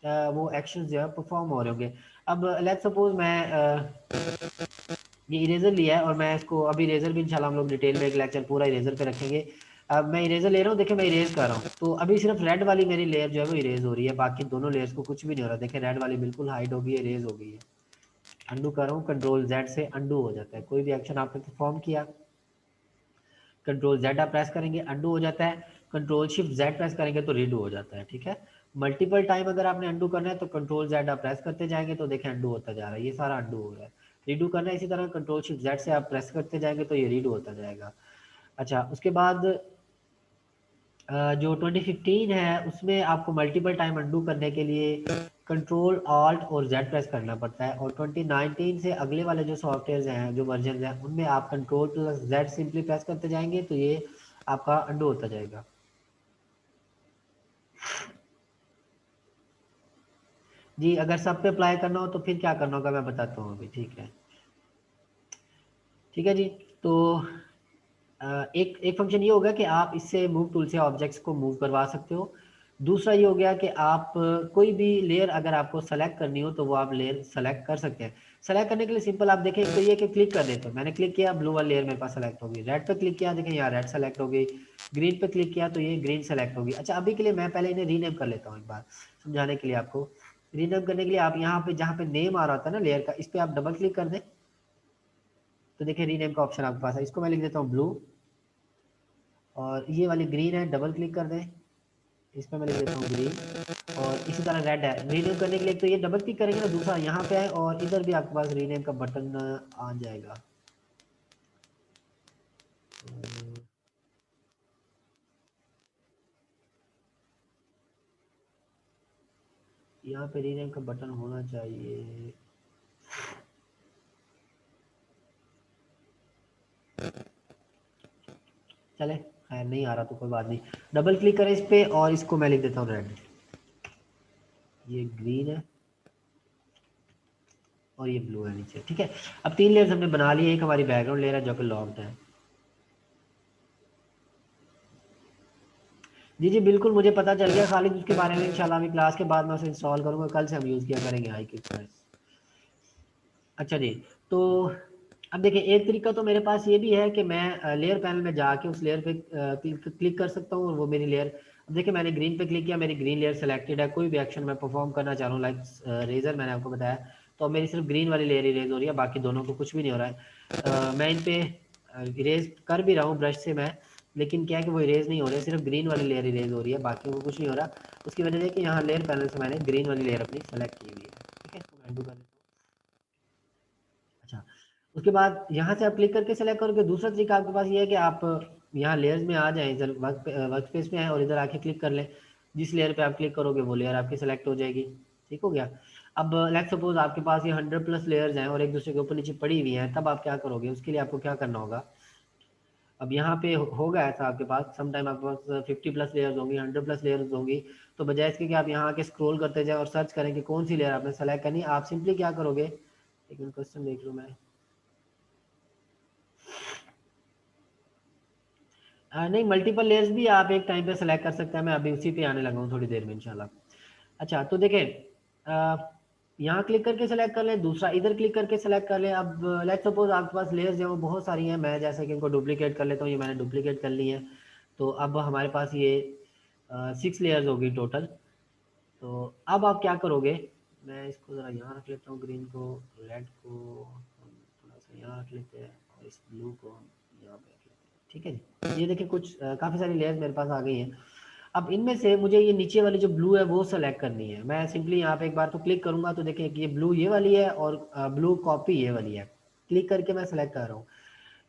वो एक्शन जो है परफॉर्म हो रहे होंगे। अब लेट्स सपोज मैं ये इरेजर लिया है, और मैं इसको अभी इरेजर भी इंशाल्लाह हम लोग डिटेल में एक लेक्चर पूरा इरेजर पे रखेंगे। अब मैं इरेजर ले रहा हूँ, देखिए मैं इरेज कर रहा हूँ, तो अभी सिर्फ रेड वाली मेरी लेयर जो है वो इरेज हो रही है, बाकी दोनों लेयर्स को कुछ भी नहीं हो रहा। देखिए रेड वाली बिल्कुल हाइड हो गई है, इरेज हो गई है। अंडू कर रहा हूँ, कंट्रोल जेड से अंडू हो जाता है, कोई भी एक्शन आपने परफॉर्म किया कंट्रोल जेड आप प्रेस करेंगे अंडू हो जाता है, कंट्रोल शिफ्ट जेड प्रेस करेंगे तो रीडू हो जाता है, ठीक है। मल्टीपल टाइम अगर आपने अंडू करना है तो कंट्रोल जेड आप प्रेस करते जाएंगे तो देखें अंडू होता जा रहा है, ये सारा अंडू हो रहा है। रीडू करना है इसी तरह कंट्रोल शिफ्ट जेड से आप प्रेस करते जाएंगे तो ये रीडू होता जाएगा। अच्छा, उसके बाद जो 2015 है उसमें आपको मल्टीपल टाइम अंडू करने के लिए कंट्रोल ऑल्ट और जेड प्रेस करना पड़ता है, और 2019 से अगले वाले जो सॉफ्टवेयर हैं जो वर्जन हैं उनमें आप control plus Z simply press करते जाएंगे तो ये आपका अंडू होता जाएगा। जी अगर सब पे अप्लाई करना हो तो फिर क्या करना होगा मैं बताता हूँ अभी, ठीक है। ठीक है जी, तो एक फंक्शन ये होगा कि आप इससे मूव टूल से ऑब्जेक्ट्स को मूव करवा सकते हो। दूसरा ये हो गया कि आप कोई भी लेयर अगर आपको सेलेक्ट करनी हो तो वो आप लेयर सेलेक्ट कर सकते हैं। सेलेक्ट करने के लिए सिंपल आप देखें तो ये कि क्लिक कर देते हो, मैंने क्लिक किया ब्लू वाली लेयर मेरे पास सेलेक्ट होगी, रेड पे क्लिक किया देखें यहाँ रेड सेलेक्ट हो गई, ग्रीन पे क्लिक किया तो ये ग्रीन सेलेक्ट होगी। अच्छा अभी के लिए मैं पहले इन्हें रीनेम कर लेता हूँ एक बार समझाने के लिए आपको। रीनेम करने के लिए आप यहाँ पे जहाँ पे नेम आ रहा होता है ना लेयर का, इस पर आप डबल क्लिक कर दें तो देखिए रीनेम का ऑप्शन आपके पास है। इसको मैं लिख देता हूँ ब्लू, और ये वाली ग्रीन है डबल क्लिक कर दें, इस पर मैं लिख देता हूँ ग्रीन, और इसी तरह रेड है। रीनेम करने के लिए तो ये डबल क्लिक करेंगे ना दूसरा यहाँ पे है, और इधर भी आपके पास रीनेम का बटन आ जाएगा। यहाँ पे रीनेम का बटन होना चाहिए। चले खैर नहीं आ रहा तो कोई बात नहीं, डबल क्लिक करें इस पे और इसको मैं लिख देता हूँ रेड, ये ग्रीन है और ये ब्लू है नीचे। ठीक है, अब 3 लेयर्स हमने बना लिए, एक हमारी बैकग्राउंड लेयर है जो कि लॉक्ड है। जी जी बिल्कुल मुझे पता चल गया खालिद, उसके बारे में इंशाल्लाह अभी क्लास के बाद मैं उसे इंस्टॉल करूंगा, कल से हम यूज़ किया करेंगे आई क्लिक प्रेस। अच्छा जी, तो अब देखिए एक तरीका तो मेरे पास ये भी है कि मैं लेयर पैनल में जाके उस लेयर पे क्लिक कर सकता हूँ और वो मेरी लेयर, अब देखिए मैंने ग्रीन पे क्लिक किया, मेरी ग्रीन लेयर सेलेक्टेड है, कोई भी एक्शन मैं परफॉर्म करना चाह रहा हूँ लाइक रेजर मैंने आपको बताया, तो मेरी सिर्फ ग्रीन वाली लेयर इरेज हो रही है, बाकी दोनों को कुछ भी नहीं हो रहा है। मैं इन पे इरेज कर भी रहा हूँ ब्रश से मैं, लेकिन क्या है कि वो इरेज नहीं हो रहे, सिर्फ ग्रीन वाली लेयर इरेज हो रही है, बाकी वो कुछ नहीं हो रहा। उसकी वजह है कि यहाँ लेयर पैनल से मैंने ग्रीन वाली लेयर अपनी सेलेक्ट की हुई है। ठीक है, इसको मैं undo कर देता हूँ। अच्छा, उसके बाद यहाँ से आप क्लिक करके सेलेक्ट करोगे। दूसरा तरीका आपके पास ये है कि आप यहाँ लेयर्स में आ जाएं, इधर वर्क स्पेस में है और इधर आके क्लिक कर लें, जिस लेयर पे आप क्लिक करोगे वो लेयर आपकी सेलेक्ट हो जाएगी। ठीक हो गया। अब लेट्स सपोज आपके पास ये 100+ लेयर्स हैं और एक दूसरे के ऊपर नीचे पड़ी हुई हैं, तब आप क्या करोगे, उसके लिए आपको क्या करना होगा। अब यहाँ पे होगा ऐसा आपके पास सम टाइम आपके पास 50+ लेयर्स होंगी, 100+ लेयर्स होंगी, तो बजाय इसके कि आप यहाँ आके स्क्रॉल करते जाए और सर्च करें कि कौन सी लेयर आपने सेलेक्ट करनी है, आप सिंपली क्या करोगे, एक मिनट क्वेश्चन देख लूँ मैं। नहीं मल्टीपल लेयर्स भी आप एक टाइम पे सेलेक्ट कर सकते हैं, मैं अभी उसी पे आने लगा हूँ थोड़ी देर में इंशाल्लाह। अच्छा तो देखें यहाँ क्लिक करके सेलेक्ट कर लें, दूसरा इधर क्लिक करके सेलेक्ट कर लें। अब लेट्स सपोज आपके पास लेयर्स जो बहुत सारी हैं, मैं जैसे कि इनको डुप्लीकेट कर लेता हूँ, ये मैंने डुप्लीकेट कर ली है, तो अब हमारे पास ये 6 लेयर्स होगी टोटल। तो अब आप क्या करोगे, मैं इसको ज़रा यहाँ रख लेता हूँ, ग्रीन को, रेड को हम थोड़ा सा यहाँ रख लेते हैं और इस ब्लू को हम यहाँ पे रख लेते हैं। ठीक है जी, ये देखिए कुछ काफ़ी सारी लेयर्स मेरे पास आ गई हैं। अब इनमें से मुझे ये नीचे वाली जो ब्लू है वो सेलेक्ट करनी है। मैं सिंपली यहाँ पे एक बार तो क्लिक करूँगा तो देखिए कि ये ब्लू ये वाली है और ब्लू कॉपी ये वाली है, क्लिक करके मैं सेलेक्ट कर रहा हूँ।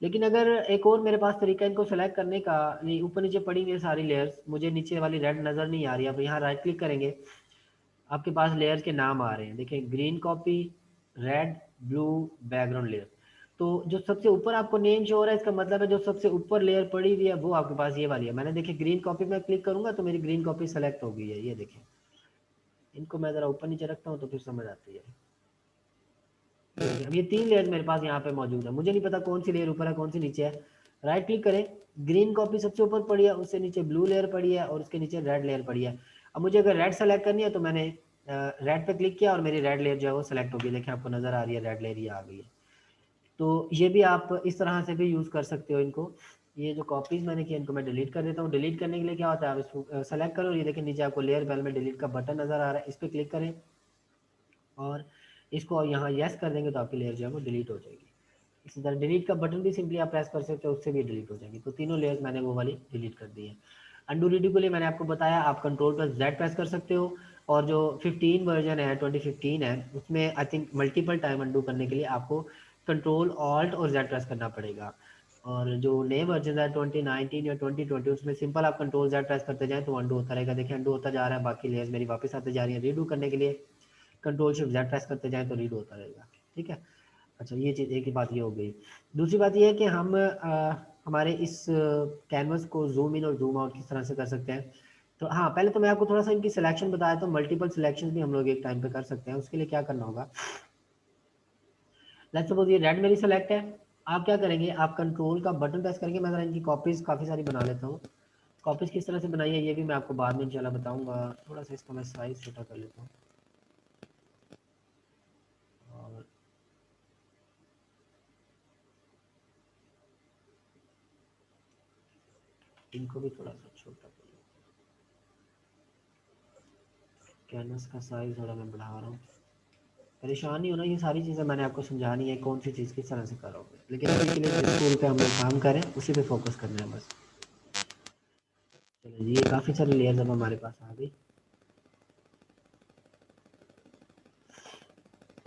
लेकिन अगर एक और मेरे पास तरीका इनको सेलेक्ट करने का, ऊपर नीचे पड़ी हुई है सारी लेयर्स, मुझे नीचे वाली रेड नज़र नहीं आ रही, अब यहाँ राइट क्लिक करेंगे, आपके पास लेयर्स के नाम आ रहे हैं, देखिए green copy, red, blue, background layer. तो जो सबसे ऊपर आपको नेम शो हो रहा है, इसका मतलब है जो सबसे ऊपर लेयर पड़ी हुई है वो आपके पास ये वाली है। मैंने देखिए ग्रीन कॉपी में क्लिक करूंगा तो मेरी ग्रीन कॉपी सेलेक्ट हो गई है, ये देखिए। इनको मैं ज़रा ऊपर नीचे रखता हूँ तो फिर समझ आती है। अब ये 3 लेयर मेरे पास यहाँ पे मौजूद है, मुझे नहीं पता कौन सी लेयर ऊपर है कौन सी नीचे है। राइट क्लिक करें, ग्रीन कॉपी सबसे ऊपर पड़ी है, उससे नीचे ब्लू लेयर पड़ी है और उसके नीचे रेड लेयर पड़ी है। अब मुझे अगर रेड सेलेक्ट करनी है तो मैंने रेड पे क्लिक किया और मेरी रेड लेयर जो है वो सेलेक्ट हो गई, देखिए आपको नज़र आ रही है रेड लेयर ये आ गई है। तो ये भी आप इस तरह से भी यूज़ कर सकते हो इनको। ये जो कॉपीज़ मैंने किया इनको मैं डिलीट कर देता हूँ। डिलीट करने के लिए क्या होता है, आप इसको सेलेक्ट करो, ये देखिए नीचे आपको लेयर पैनल में डिलीट का बटन नज़र आ रहा है, इस पर क्लिक करें और इसको यहाँ यस कर देंगे तो आपकी लेयर जो है वो डिलीट हो जाएगी। इसी तरह डिलीट का बटन भी सिंपली आप प्रेस कर सकते हो, उससे भी डिलीट हो जाएगी। तो तीनों लेयर्स मैंने वो वाली डिलीट कर दी है। अंडू रीडू के लिए मैंने आपको बताया आप कंट्रोल प्लस जेड प्रेस कर सकते हो, और जो 15 वर्जन है 2015 है उसमें I think multiple time undo करने के लिए आपको कंट्रोल ऑल्ट और जेड प्रेस करना पड़ेगा। और जो नए वर्जन है 2019 या 2020 उसमें सिंपल आप कंट्रोल जेड प्रेस करते जाएं तो अंडू होता रहेगा। देखिए अंडू होता जा रहा है, बाकी लेयर्स मेरी वापस आते जा रही है। रीडू करने के लिए कंट्रोल शिफ्ट जेड प्रेस करते जाएं तो रीडू होता रहेगा, ठीक है। अच्छा ये चीज़ एक ही बात ये हो गई। दूसरी बात ये है कि हम हमारे इस कैनवस को जूम इन और जूम आउट किस तरह से कर सकते हैं। तो हाँ पहले तो मैं आपको थोड़ा सा इनकी सिलेक्शन बताया, तो मल्टीपल सिलेक्शन भी हम लोग एक टाइम पे कर सकते हैं। उसके लिए क्या करना होगा, लेट्स सपोज ये रेड मेरी सेलेक्ट है, आप क्या करेंगे, आप कंट्रोल का बटन प्रेस करेंगे। मैं ज़रा इनकी कॉपीज़ काफ़ी सारी बना लेता हूँ। कॉपीज़ किस तरह से बनाई है ये भी मैं आपको बाद में इंशाल्लाह बताऊँगा। थोड़ा सा इसका मैं साइज़ छोटा कर लेता हूँ और इनको भी थोड़ा सा छोटा कर लेता हूँ। कैनवस का साइज़ थोड़ा मैं बढ़ा रहा हूँ। परेशान नहीं होना, ये सारी चीज़ें मैंने आपको समझानी है कौन सी चीज़ किस तरह से करोगे, लेकिन अभी के लिए जिस टूल पे हम लोग काम करें उसी पे फोकस करना है बस। चलिए ये काफ़ी सारी लेयर्स अब हमारे पास आ गई,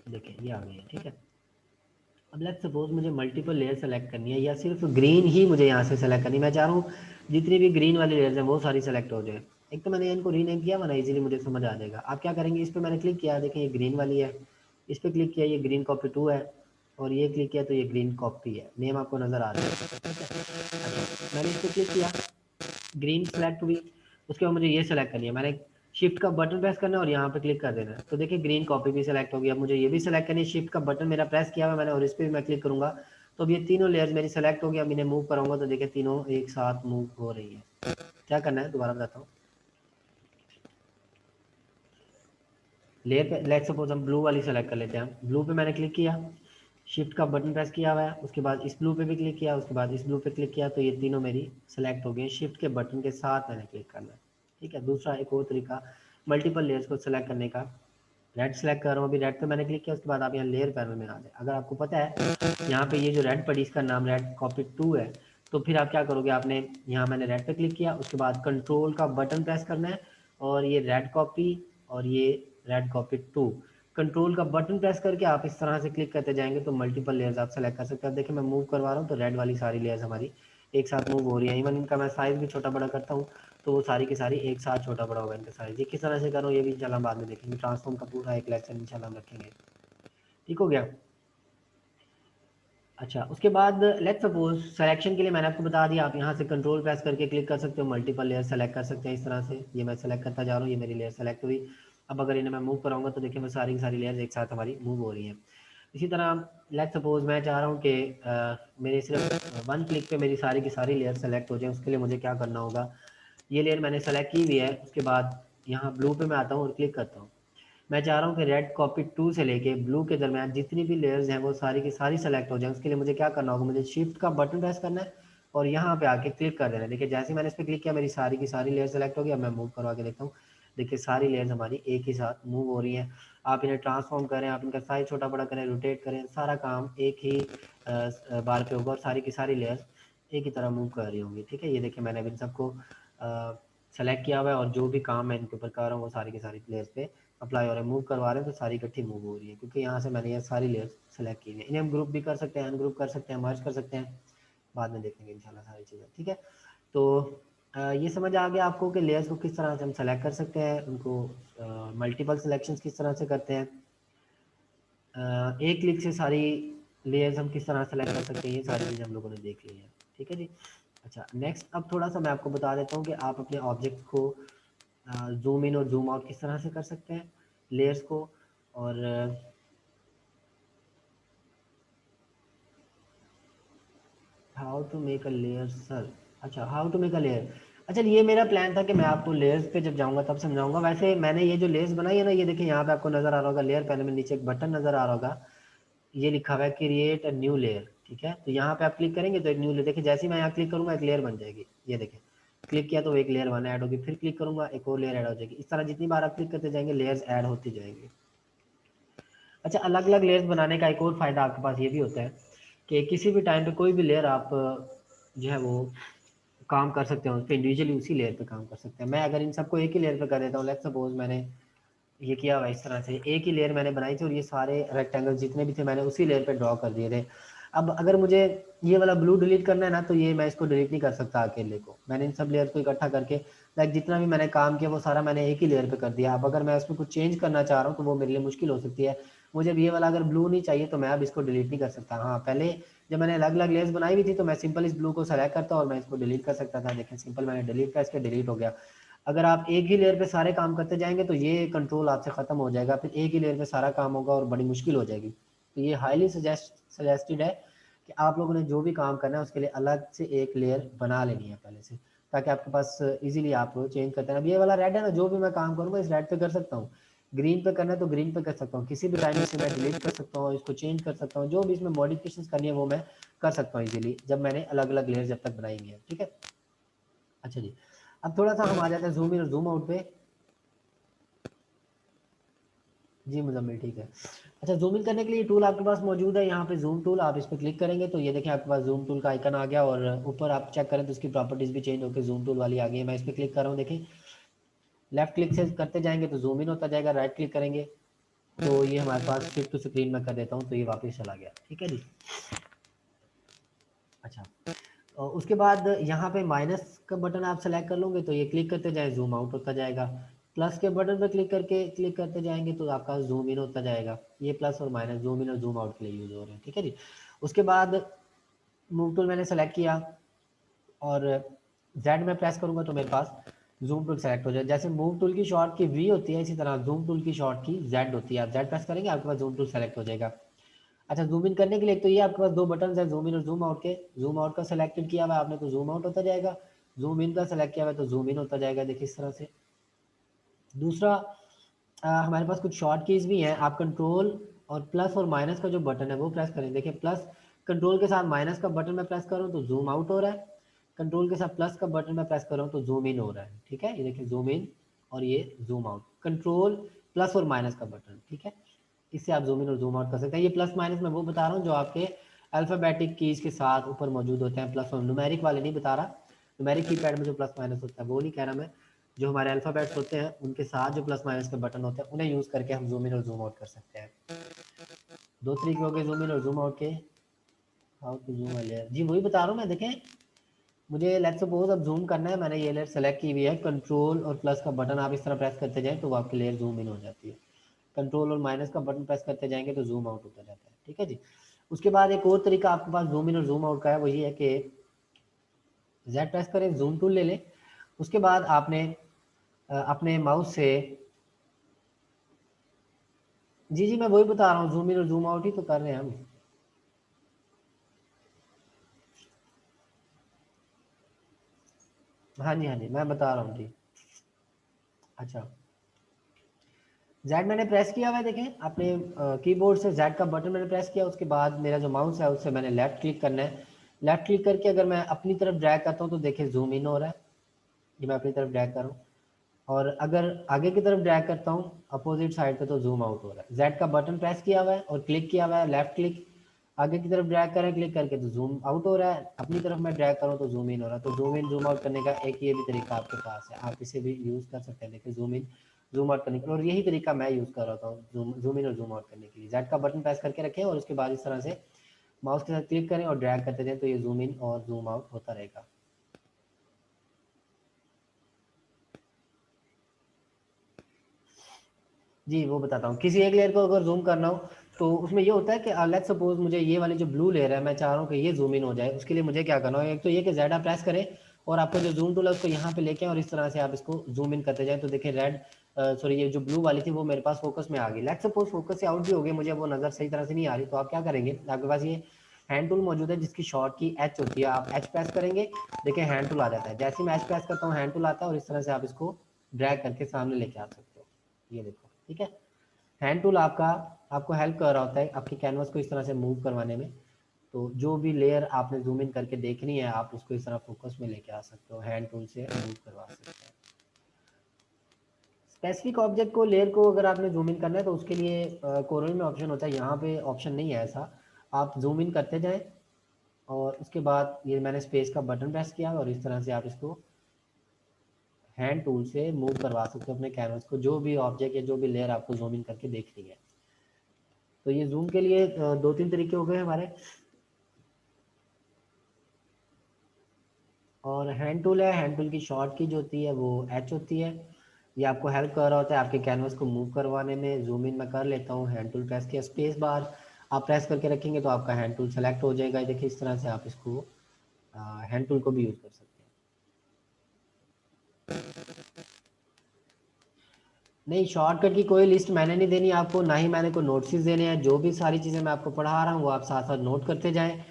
देखिए ये आ गई है, ठीक है। अब लेट्स सपोज मुझे मल्टीपल लेयर सेलेक्ट करनी है या सिर्फ ग्रीन ही मुझे यहाँ से सेलेक्ट करनी है। मैं चाह रहा हूँ जितनी भी ग्रीन वाली लेयर्स हैं वो सारी सेलेक्ट हो जाए। एक तो मैंने इनको रीनेम किया वरना इजीली मुझे समझ आ जाएगा। आप क्या करेंगे, इस पर मैंने क्लिक किया, देखिए ये ग्रीन वाली है, इस पर क्लिक किया ये ग्रीन कॉपी 2 है, और ये क्लिक किया तो ये ग्रीन कॉपी है। नेम आपको नज़र आ रहा है, अच्छा मैंने इस पर क्लिक किया, ग्रीन सेलेक्ट हुई। उसके बाद मुझे ये सेलेक्ट करनी है, मैंने शिफ्ट का बटन प्रेस करना है और यहाँ पे क्लिक कर देना है। तो देखिए ग्रीन कॉपी भी सेलेक्ट हो गई। अब मुझे ये भी सेलेक्ट करनी है, शिफ्ट का बटन मेरा प्रेस किया हुआ मैंने और इस पर भी मैं क्लिक करूंगा तो अब ये तीनों लेयर्स मेरी सेलेक्ट हो गई। अब इन्हें मूव कराऊंगा तो देखिए तीनों एक साथ मूव हो रही है। क्या करना है दोबारा बताता हूँ, लेयर पे लेट्स सपोज हम ब्लू वाली सेलेक्ट कर लेते हैं। ब्लू पे मैंने क्लिक किया, शिफ्ट का बटन प्रेस किया हुआ है, उसके बाद इस ब्लू पे भी क्लिक किया, उसके बाद इस ब्लू पे क्लिक किया, तो ये तीनों मेरी सेलेक्ट हो गई। शिफ्ट के बटन के साथ मैंने क्लिक करना है, ठीक है। दूसरा एक और तरीका मल्टीपल लेयर्स को सेलेक्ट करने का, रेड सेलेक्ट कर रहा हूँ, अभी रेड पे मैंने क्लिक किया, उसके बाद आप यहाँ लेयर पैनल में आ जाए। अगर आपको पता है यहाँ पे ये जो रेड पड़ी इसका नाम रेड कॉपी 2 है, तो फिर आप क्या करोगे, आपने यहाँ मैंने रेड पे क्लिक किया, उसके बाद कंट्रोल का बटन प्रेस करना है और ये रेड कॉपी और ये रेड कॉपी 2 कंट्रोल का बटन प्रेस करके आप इस तरह से क्लिक करते जाएंगे तो मल्टीपल लेयर्स आप सेलेक्ट कर सकते हैं। देखिए मैं मूव करवा रहा हूँ तो रेड वाली सारी लेयर्स हमारी एक साथ मूव हो रही है। इवन इनका मैं साइज भी छोटा बड़ा करता हूँ तो वो सारी की सारी एक साथ छोटा बड़ा होगा इनका साइज। ये किस तरह से करो ये भी इंशाल्लाह बाद में देखेंगे, ट्रांसफॉर्म का पूरा एक लेक्चर इंशाल्लाह हम रखेंगे, ठीक हो गया। अच्छा उसके बाद लेट्स सपोज सिलेक्शन के लिए मैंने आपको बता दिया, आप यहाँ से कंट्रोल प्रेस करके क्लिक कर सकते हो, मल्टीपल लेयर सेलेक्ट कर सकते हैं इस तरह से। ये मैं सेलेक्ट करता जा रहा हूँ, ये मेरी लेयर सेलेक्ट हुई। अब अगर इन्हें मैं मूव कराऊंगा तो देखिए मैं सारी की सारी लेयर्स एक साथ हमारी मूव हो रही हैं। इसी तरह लेट्स सपोज मैं चाह रहा हूँ कि मेरे सिर्फ वन क्लिक पे मेरी सारी की सारी लेयर सेलेक्ट हो जाए। उसके लिए मुझे क्या करना होगा, ये लेयर मैंने सेलेक्ट की हुई है, उसके बाद यहाँ ब्लू पे मैं आता हूँ और क्लिक करता हूँ। मैं चाह रहा हूँ कि रेड कॉपी 2 से लेके ब्लू के दरमियान जितनी भी लेयर्स हैं वो सारी की सारी सेलेक्ट हो जाए। उसके लिए मुझे क्या करना होगा, मुझे शिफ्ट का बटन प्रेस करना है और यहाँ पे आके क्लिक कर देना है। देखिए जैसे मैंने इस पर क्लिक किया मेरी सारी की सारी लेयर सेलेक्ट हो गई। अब मैं मूव करवा के देखता हूँ, देखिए सारी लेयर्स हमारी एक ही साथ मूव हो रही हैं। आप इन्हें ट्रांसफॉर्म करें, आप इनका साइज छोटा बड़ा करें, रोटेट करें, सारा काम एक ही बार पे होगा और सारी की सारी लेयर्स एक ही तरह मूव कर रही होंगी, ठीक है। ये देखिए मैंने इन सबको सेलेक्ट किया हुआ है और जो भी काम मैं इनके ऊपर कर रहा हूँ वो सारी की सारी लेयर्स पे अप्लाई हो रहा है। मूव करवा रहे हैं तो सारी इकट्ठी मूव हो रही है क्योंकि यहाँ से मैंने ये सारी लेयर्स सेलेक्ट की है। इन्हें हम ग्रुप भी कर सकते हैं, अनग्रुप कर सकते हैं, मर्ज कर सकते हैं, बाद में देखेंगे इंशाल्लाह सारी चीज़ें, ठीक है। तो ये समझ आ गया आपको कि लेयर्स को किस तरह से हम सेलेक्ट कर सकते हैं, उनको मल्टीपल सिलेक्शन किस तरह से करते हैं, एक क्लिक से सारी लेयर्स हम किस तरह सेलेक्ट कर सकते हैं, ये सारी चीज़ें हम लोगों ने देख ली है, ठीक है जी। अच्छा नेक्स्ट अब थोड़ा सा मैं आपको बता देता हूँ कि आप अपने ऑब्जेक्ट को जूम इन और जूम आउट किस तरह से कर सकते हैं लेयर्स को, और how to make a layer sir. अच्छा how to make a layer, अच्छा ये मेरा प्लान था कि मैं आपको लेयर्स पे जब जाऊंगा तब समझाऊंगा। वैसे मैंने ये जो लेयर्स बनाई है ना, ये देखिए यहाँ पे आपको नजर आ रहा होगा लेयर पैनल में नीचे एक बटन नजर आ रहा होगा, ये लिखा हुआ है क्रिएट अ न्यू लेयर, ठीक है। तो यहाँ पे आप क्लिक करेंगे तो एक न्यू लेयर, देखिए जैसे ही मैं यहाँ क्लिक करूंगा एक लेयर बन जाएगी, ये देखिए क्लिक किया तो एक लेयर वन ऐड होगी, फिर क्लिक करूंगा एक और लेयर ऐड हो जाएगी। इस तरह जितनी बार आप क्लिक करते जाएंगे लेयर्स ऐड होती जाएंगी। अच्छा अलग अलग लेयर्स बनाने का एक और फायदा आपके पास ये भी होता है कि किसी भी टाइम पे कोई भी लेयर आप जो है वो काम कर सकते हैं उस पर, इंडिविजुअली उसी लेयर पे काम कर सकते हैं। मैं अगर इन सबको एक ही लेयर पे कर देता हूँ, लेट्स सपोज मैंने ये किया हुआ इस तरह से, एक ही लेयर मैंने बनाई थी और ये सारे रेक्टेंगल जितने भी थे मैंने उसी लेयर पे ड्रॉ कर दिए थे। अब अगर मुझे ये वाला ब्लू डिलीट करना है ना, तो ये मैं इसको डिलीट नहीं कर सकता अकेले को, मैंने इन सब लेयर को इकट्ठा करके लाइक जितना भी मैंने काम किया वो सारा मैंने एक ही लेयर पे कर दिया। अब अगर मैं उसमें कुछ चेंज करना चाह रहा हूँ तो वो मेरे लिए मुश्किल हो सकती है। मुझे ये वाला अगर ब्लू नहीं चाहिए तो मैं अब इसको डिलीट नहीं कर सकता। हाँ, पहले जब मैंने अलग अलग लेयर्स बनाई हुई थी तो मैं सिंपल इस ब्लू को सेलेक्ट करता और मैं इसको डिलीट कर सकता था। देखें सिंपल मैंने डिलीट किया, इसके डिलीट हो गया। अगर आप एक ही लेयर पे सारे काम करते जाएंगे तो ये कंट्रोल आपसे खत्म हो जाएगा, फिर एक ही लेयर पे सारा काम होगा और बड़ी मुश्किल हो जाएगी। तो ये हाईली सजेस्टेड है कि आप लोगों ने जो भी काम करना है उसके लिए अलग से एक लेयर बना लेनी है पहले से, ताकि आपके पास इजीली आप चेंज करते हैं। अब ये वाला रेड है ना, जो भी मैं काम करूँगा इस रेड पे कर सकता हूँ, ग्रीन पे करना है तो ग्रीन पे कर सकता हूँ, किसी भी टाइम से मैं डिलीट कर सकता हूँ, इसको चेंज कर सकता हूँ, जो भी इसमें मॉडिफिकेशन करनी है वो मैं कर सकता हूँ इजीली, जब मैंने अलग अलग लेयर जब तक बनाएंगे। ठीक है, अच्छा जी, अब थोड़ा सा हम आ जाते हैं जूम इन और जूम आउट पे। जी मुजम्मिल, ठीक है। अच्छा, जूम इन करने के लिए टूल आपके पास मौजूद है यहाँ पे, जूम टूल। आप इस पर क्लिक करेंगे तो ये देखिए आपके पास जूम टूल का आइकन आ गया, और ऊपर आप चेक करें तो उसकी प्रॉपर्टीज भी चेंज होकर जूम टूल वाली आ गई है। मैं इस पर क्लिक कर रहा हूँ, देखिए लेफ्ट क्लिक से करते जाएंगे तो जूम इन होता जाएगा, राइट क्लिक करेंगे तो ये हमारे पास शिफ्ट टू स्क्रीन में कर देता हूँ तो ये वापस चला गया। ठीक है जी। अच्छा, और उसके बाद यहाँ पे माइनस का बटन आप सेलेक्ट कर लोगे तो ये क्लिक करते जाए जूम आउट होता जाएगा। प्लस के बटन पर क्लिक करते जाएंगे तो आपका जूम इन होता जाएगा। ये प्लस और माइनस जूम इन और जूम आउट के लिए यूज हो रहे हैं। ठीक है जी। उसके बाद मूव टूल मैंने सेलेक्ट किया और जेड में प्रेस करूंगा तो मेरे पास जूम टूल सेलेक्ट हो जाए। जैसे मूव टूल की शॉर्ट की वी होती है, इसी तरह जूम टूल की शॉर्ट की जेड होती है। आप जेड प्रेस करेंगे आपके पास जूम टूल सेलेक्ट हो जाएगा। अच्छा, जूम इन करने के लिए तो ये आपके पास दो बटन है, जूम इन और जूम आउट के। जूम आउट का सेलेक्टेड किया हुआ आपने तो जूम आउट होता जाएगा, जूम इन का सेलेक्ट किया हुआ तो जूम इन होता जाएगा। देखिए इस तरह से। दूसरा, हमारे पास कुछ शॉर्ट कीज भी हैं। आप कंट्रोल और प्लस और माइनस का जो बटन है वो प्रेस करें। देखिए प्लस कंट्रोल के साथ माइनस का बटन मैं प्रेस कर रहा हूँ तो जूम आउट हो रहा है, कंट्रोल के साथ प्लस का बटन मैं प्रेस कर रहा हूँ तो जूम इन हो रहा है। ठीक है, ये देखिए जूम इन और ये जूम आउट, कंट्रोल प्लस और माइनस का बटन। ठीक है, इससे आप जूम इन और जूम आउट कर सकते हैं। ये प्लस माइनस मैं वो बता रहा हूँ जो आपके अल्फ़ाबेटिक कीज के साथ ऊपर मौजूद होते हैं, प्लस और न्यूमेरिक वाले नहीं बता रहा। न्यूमेरिक कीपैड में जो प्लस माइनस होता है वो नहीं कह रहा मैं, जो हमारे अल्फ़ाबेट्स होते हैं उनके साथ जो प्लस माइनस के बटन होते हैं उन्हें यूज़ करके हम जूम इन और जूम आउट कर सकते हैं। दो तरीके हो गए जूम इन और जूम आउट के। How to zoom a layer, जी वही बता रहा हूँ मैं। देखें मुझे लेट्स सपोज अब जूम करना है, मैंने ये लेयर सेलेक्ट की हुई है, कंट्रोल और प्लस का बटन आप इस तरह प्रेस करते जाएं तो वो आपकी लेयर जूम इन हो जाती है। कंट्रोल और माइनस का बटन प्रेस करते जाएंगे तो जूम आउट होता जाता है। ठीक है जी। उसके बाद एक और तरीका आपके पास जूम इन और जूम आउट का है, वो ये है कि जेड प्रेस करें, जूम टूल ले लें। उसके बाद आपने अपने माउस से, जी जी मैं वही बता रहा हूँ, जूम इन और जूम आउट ही तो कर रहे हैं हम। हाँ जी हाँ जी मैं बता रहा हूँ जी। अच्छा, जेड मैंने प्रेस किया हुआ है, देखें अपने कीबोर्ड से जेड का बटन मैंने प्रेस किया। उसके बाद मेरा जो माउस है उससे मैंने लेफ्ट क्लिक करना है। लेफ्ट क्लिक करके अगर मैं अपनी तरफ ड्रैग करता हूँ तो देखिए जूम इन हो रहा है, ये मैं अपनी तरफ ड्रैग कर रहा हूँ। और अगर आगे की तरफ ड्रैग करता हूँ अपोजिट साइड पे तो जूम आउट हो रहा है। जेड का बटन प्रेस किया हुआ है और क्लिक किया हुआ है, लेफ्ट क्लिक, आगे की तरफ ड्रैग करें क्लिक करके तो जूम आउट हो रहा है, अपनी तरफ मैं ड्रैग करूँ तो जूम इन हो रहा है। तो जूम इन जूम आउट करने का एक ये भी तरीका आपके पास है, आप इसे भी यूज़ कर सकते हैं। देखिए जूम इन जूम आउट करने के लिए, और यही तरीका मैं यूज़ कर रहा था जूम इन और जूम आउट करने के लिए। जेड का बटन प्रेस करके रखें और उसके बाद इस तरह से माउस के साथ क्लिक करें और ड्रैग करते जाएं तो ये जूम इन और जूम आउट होता रहेगा। जी वो बताता हूँ, किसी एक लेयर को अगर जूम करना हो तो उसमें ये होता है कि लेट्स सपोज मुझे ये वाली जो ब्लू लेयर है मैं चाह रहा हूँ कि ये जूम इन हो जाए। उसके लिए मुझे क्या करना है, एक तो ये कि ज़ेड आप प्रेस करें और आपका जो जूम टूल है उसको यहाँ पे लेके और इस तरह से आप इसको जूम इन करते जाएं तो देखिए रेड सॉरी ये जो ब्लू वाली थी वो मेरे पास फोकस में आ गई। लेट्स सपोज फोकस से आउट भी हो गई, मुझे वो नज़र सही तरह से नहीं आ रही, तो आप क्या करेंगे, आपके पास ये हैंड टूल मौजूद है जिसकी शॉर्ट की एच होती है, आप एच प्रेस करेंगे, देखिए हैंड टूल आ जाता है। जैसे मैं एच प्रेस करता हूँ हैंड टूल आता है और इस तरह से आप इसको ड्रैग करके सामने लेके आ सकते हो। ये देखो, ठीक है, हैंड टूल आपको हेल्प कर रहा होता है आपकी कैनवस को इस तरह से मूव करवाने में। तो जो भी लेयर आपने जूम इन करके देखनी है आप उसको इस तरह फोकस में लेके आ सकते हो, हैंड टूल से मूव करवा सकते हैं। स्पेसिफिक ऑब्जेक्ट को, लेयर को अगर आपने जूम इन करना है तो उसके लिए कोरोनी में ऑप्शन होता है, यहाँ पे ऑप्शन नहीं है ऐसा। आप जूम इन करते जाएं और उसके बाद ये मैंने स्पेस का बटन प्रेस किया और इस तरह से आप इसको हैंड टूल से मूव करवा सकते हो अपने कैनवस को, जो भी ऑब्जेक्ट या जो भी लेयर आपको जूम इन करके देखनी है। तो ये जूम के लिए 2-3 तरीके हो गए हमारे। और हैंड टूल है, हैंड टूल की शॉर्ट की जो होती है वो एच होती है। ये आपको हेल्प कर रहा होता है आपके कैनवस को मूव करवाने में। जूम इन मैं कर लेता हूँ, हैंड टूल प्रेस किया, स्पेस बार आप प्रेस करके रखेंगे तो आपका हैंड टूल सेलेक्ट हो जाएगा। देखिए इस तरह से आप इसको हैंड टूल को भी यूज़ कर सकते हैं। नहीं, शॉर्टकट की कोई लिस्ट मैंने नहीं देनी आपको, ना ही मैंने कोई नोट्स देने हैं। जो भी सारी चीज़ें मैं आपको पढ़ा रहा हूँ वो आप साथ साथ नोट करते जाएं,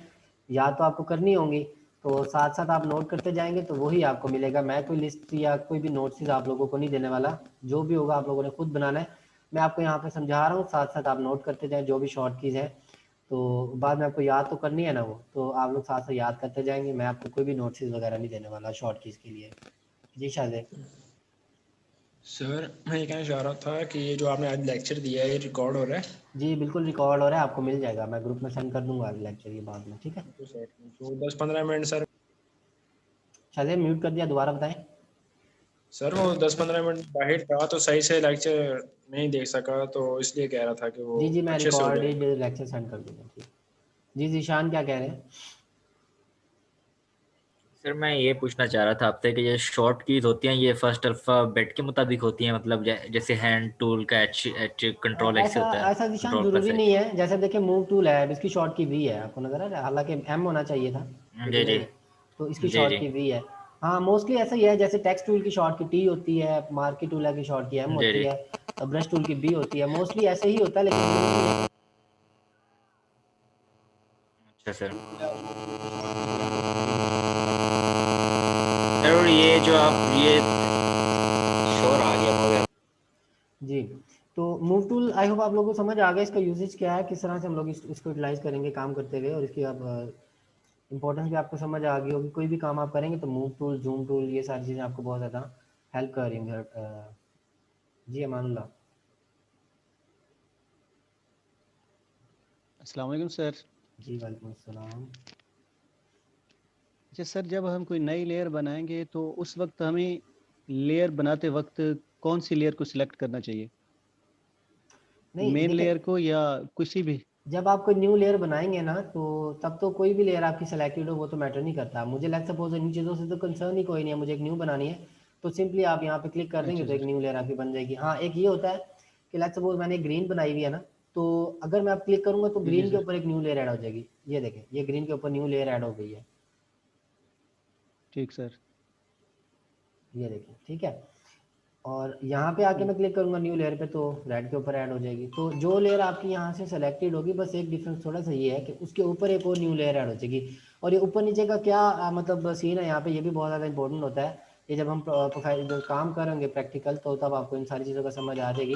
या तो आपको करनी होंगी तो साथ साथ आप नोट करते जाएंगे तो वही आपको मिलेगा। मैं कोई लिस्ट या कोई भी नोट्स आप लोगों को नहीं देने वाला, जो भी होगा आप लोगों ने खुद बनाना है। मैं आपको यहाँ पे समझा रहा हूँ, साथ साथ आप नोट करते जाएं जो भी शॉर्ट कीज़ है। तो बाद में आपको याद तो करनी है ना वो, तो आप लोग साथ साथ याद करते जाएंगे। मैं आपको कोई भी नोट्स वगैरह नहीं देने वाला शॉर्ट कीज़ के लिए। जी शायद। सर मैं ये कहना चाह रहा था कि ये जो आपने आज लेक्चर दिया है ये रिकॉर्ड हो रहा है? जी बिल्कुल रिकॉर्ड हो रहा है, आपको मिल जाएगा, मैं ग्रुप में सेंड कर दूंगा लेक्चर ये बाद में, ठीक है। तो सर तो 10-15 मिनट सर। चलिए म्यूट कर दिया, दोबारा बताएं। सर वो 10-15 मिनट बाहर था तो सही से लेक्चर नहीं देख सका, तो इसलिए कह रहा था कि वो जी मैं अच्छे से हो रिकॉर्डेड जाए। लेक्चर सेंड कर दूंगा, ठीक। जी जीशान क्या कह रहे हैं? सर मैं ये पूछना चाह रहा था आपसे कि ये शॉर्ट कीज होती हैं ये फर्स्ट अल्फाबेट के मुताबिक होती हैं, मतलब जैसे हैंड टूल का एच एच कंट्रोल एच से ऐसा होता है, ऐसा निशान कंट्रोल प्लस जरूरी एच। नहीं है। जैसे देखिए मूव टूल है, अब इसकी शॉर्ट की वी है, आपको नजर आ रहा है, हालांकि एम होना चाहिए था जी लेकिन जी नहीं है, तो इसकी जी शॉर्ट जी की वी है। हाँ मोस्टली ऐसा ही है, जैसे टेक्स्ट टूल की शॉर्ट की टी होती है, मार्की टूल की शॉर्ट की एम जी होती जी। है, ब्रश टूल की बी होती है, मोस्टली ऐसे ही होता है लेकिन जरूरी नहीं है। अच्छा सर। मूव टूल की शॉर्ट की भी आपको पता ही है। सर और ये जो आप ये शोर आ गया बहुत। जी तो मूव टूल आई होप आप लोगों को समझ आ गया, इसका यूजेज क्या है, किस तरह से हम लोग इसको यूटिलाइज करेंगे काम करते हुए, और इसकी आप इंपॉर्टेंस भी आपको समझ आ गई होगी। कोई भी काम आप करेंगे तो मूव टूल, जूम टूल, ये सारी चीज़ें आपको बहुत ज़्यादा हेल्प करेंगे। जी अमानुल्लाह। अस्सलाम वालेकुम सर। जी वालेकुम अस्सलाम। अच्छा सर, जब हम कोई नई लेयर बनाएंगे तो उस वक्त हमें लेयर बनाते वक्त कौन सी लेयर को सिलेक्ट करना चाहिए, नहीं मेन देखिए, लेयर को या किसी भी? जब आप कोई न्यू लेयर बनाएंगे ना तो तब तो कोई भी लेयर आपकी सेलेक्टेड हो वो तो मैटर नहीं करता। मुझे लेट्स सपोज इन चीज़ों से तो कंसर्न ही कोई नहीं है, मुझे एक न्यू बनानी है तो सिंपली आप यहाँ पे क्लिक कर देंगे अच्छा तो एक सर। न्यू लेयर आपकी बन जाएगी। हाँ एक ये होता है कि लेट्स सपोज मैंने ग्रीन बनाई हुई है ना, तो अगर मैं आप क्लिक करूंगा तो जी जी ग्रीन के सर। ऊपर एक न्यू लेयर ऐड हो जाएगी। ये देखें, ये ग्रीन के ऊपर न्यू लेयर ऐड हो गई है, ठीक सर। ये देखिए, ठीक है। और यहाँ पे आके मैं क्लिक करूंगा न्यू लेयर पे तो रेड के ऊपर ऐड हो जाएगी। तो जो लेयर आपकी यहाँ से सेलेक्टेड होगी, बस एक डिफरेंस थोड़ा सा ये है कि उसके ऊपर एक और न्यू लेयर ऐड हो जाएगी। और ये ऊपर नीचे का क्या मतलब सीन है यहाँ पे, ये भी बहुत ज़्यादा इंपॉर्टेंट होता है। ये जब हम प्रोफाइल जो काम करेंगे प्रैक्टिकल तो तब आपको इन सारी चीज़ों का समझ आ जाएगी।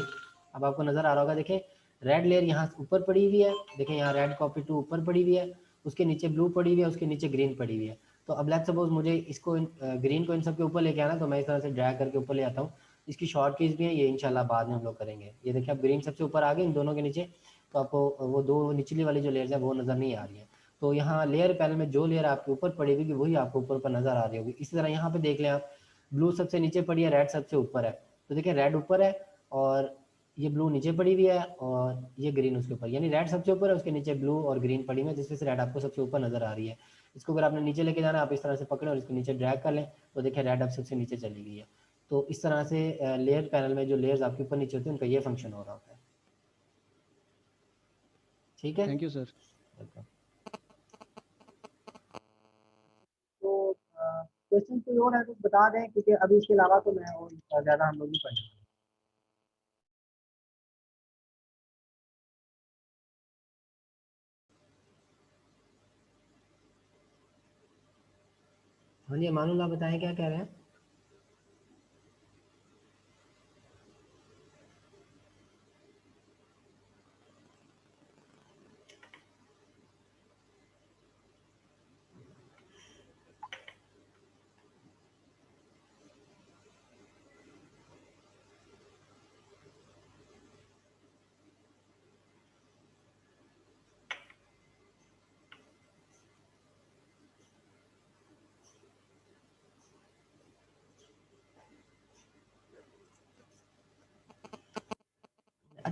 अब आपको नज़र आ रहा होगा, देखिए रेड लेयर यहाँ ऊपर पड़ी हुई है, देखिए यहाँ रेड कॉपी टू ऊपर पड़ी हुई है, उसके नीचे ब्लू पड़ी हुई है, उसके नीचे ग्रीन पड़ी हुई है। तो अब लेट्स सपोज मुझे इसको ग्रीन को इन सब के ऊपर लेके आना, तो मैं इस तरह से ड्रैग करके ऊपर ले आता हूँ। इसकी शॉर्ट कीज भी है, ये इंशाल्लाह बाद में हम लोग करेंगे। ये देखिए अब ग्रीन सबसे ऊपर आ गए इन दोनों के नीचे, तो आपको वो दो निचली वाली जो लेयर्स है वो नज़र नहीं आ रही है। तो यहाँ लेयर पैनल में जो लेयर आपके ऊपर पड़ी हुई वही आपको ऊपर ऊपर नज़र आ रही होगी। इसी तरह यहाँ पे देख लें आप, ब्लू सबसे नीचे पड़ी है, रेड सबसे ऊपर है। तो देखिए रेड ऊपर है और ये ब्लू नीचे पड़ी हुई है और ये ग्रीन उसके ऊपर, यानी रेड सबसे ऊपर है, उसके नीचे ब्लू और ग्रीन पड़ी हुई है, जिसमें से रेड आपको सबसे ऊपर नजर आ रही है। इसको अगर आपने नीचे लेके जाना है, आप इस तरह से पकड़ें और इसको नीचे ड्रैग कर लें तो देखिए रेड अब सबसे नीचे चली गई है। तो इस तरह से लेयर पैनल में जो लेयर्स आपके ऊपर नीचे होते हैं उनका ये फंक्शन हो रहा होता है, ठीक है। Thank you sir. वेलकम। तो क्वेश्चन कोई और है तो बता दें, क्योंकि अभी इसके अलावा तो मैं और ज़्यादा हम लोग नहीं पढ़ेंगे। हाँ जी अमानुल्लाह बताएं क्या कह रहे हैं।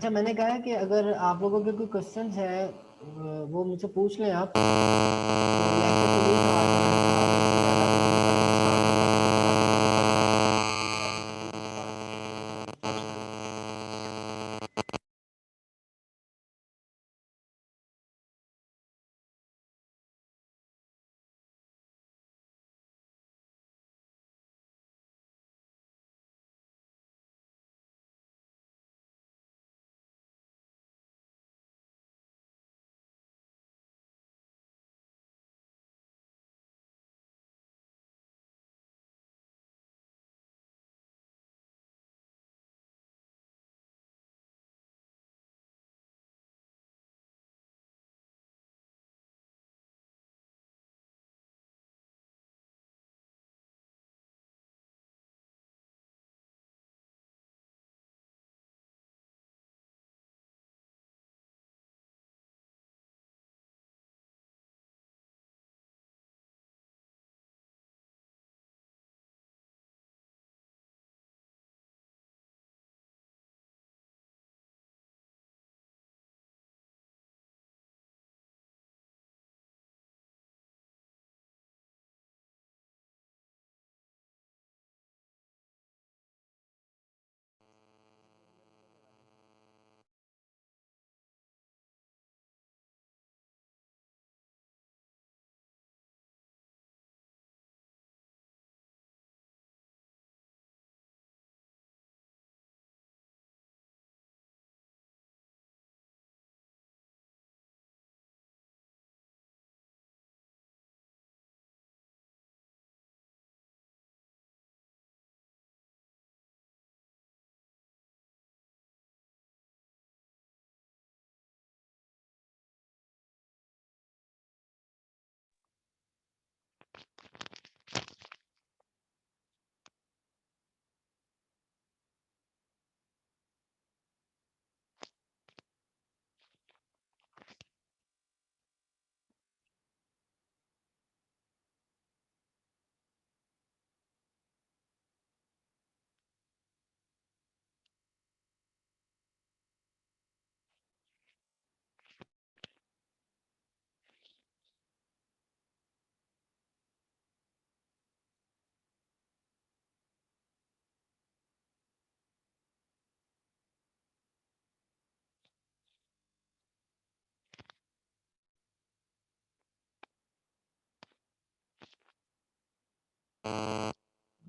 अच्छा, मैंने कहा है कि अगर आप लोगों के कोई क्वेश्चंस है वो मुझसे पूछ लें आप। तो लेक्चर तो यही था आज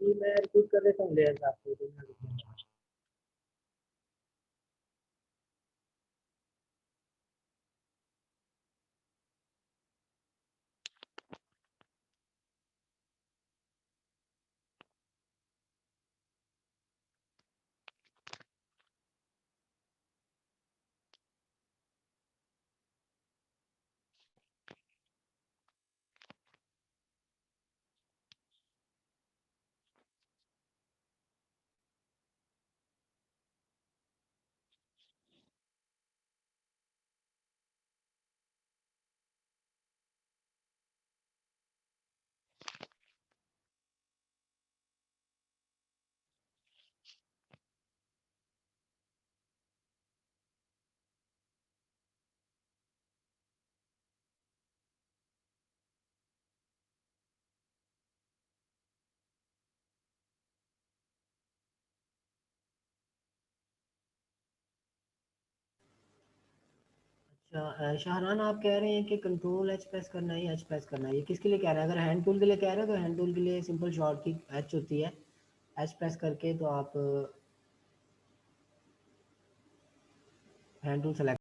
जी मैं रिपीट कर देता हूँ लेयर आपको। अच्छा, शाहरान आप कह रहे हैं कि कंट्रोल एच प्रेस करना है, एच प्रेस करना है, ये किसके लिए कह रहे हैं? अगर हैंड टूल के लिए कह रहे हो तो हैंड टूल के लिए सिंपल शॉर्ट की एच होती है, एच प्रेस करके तो आप हैंड टूल सेलेक्ट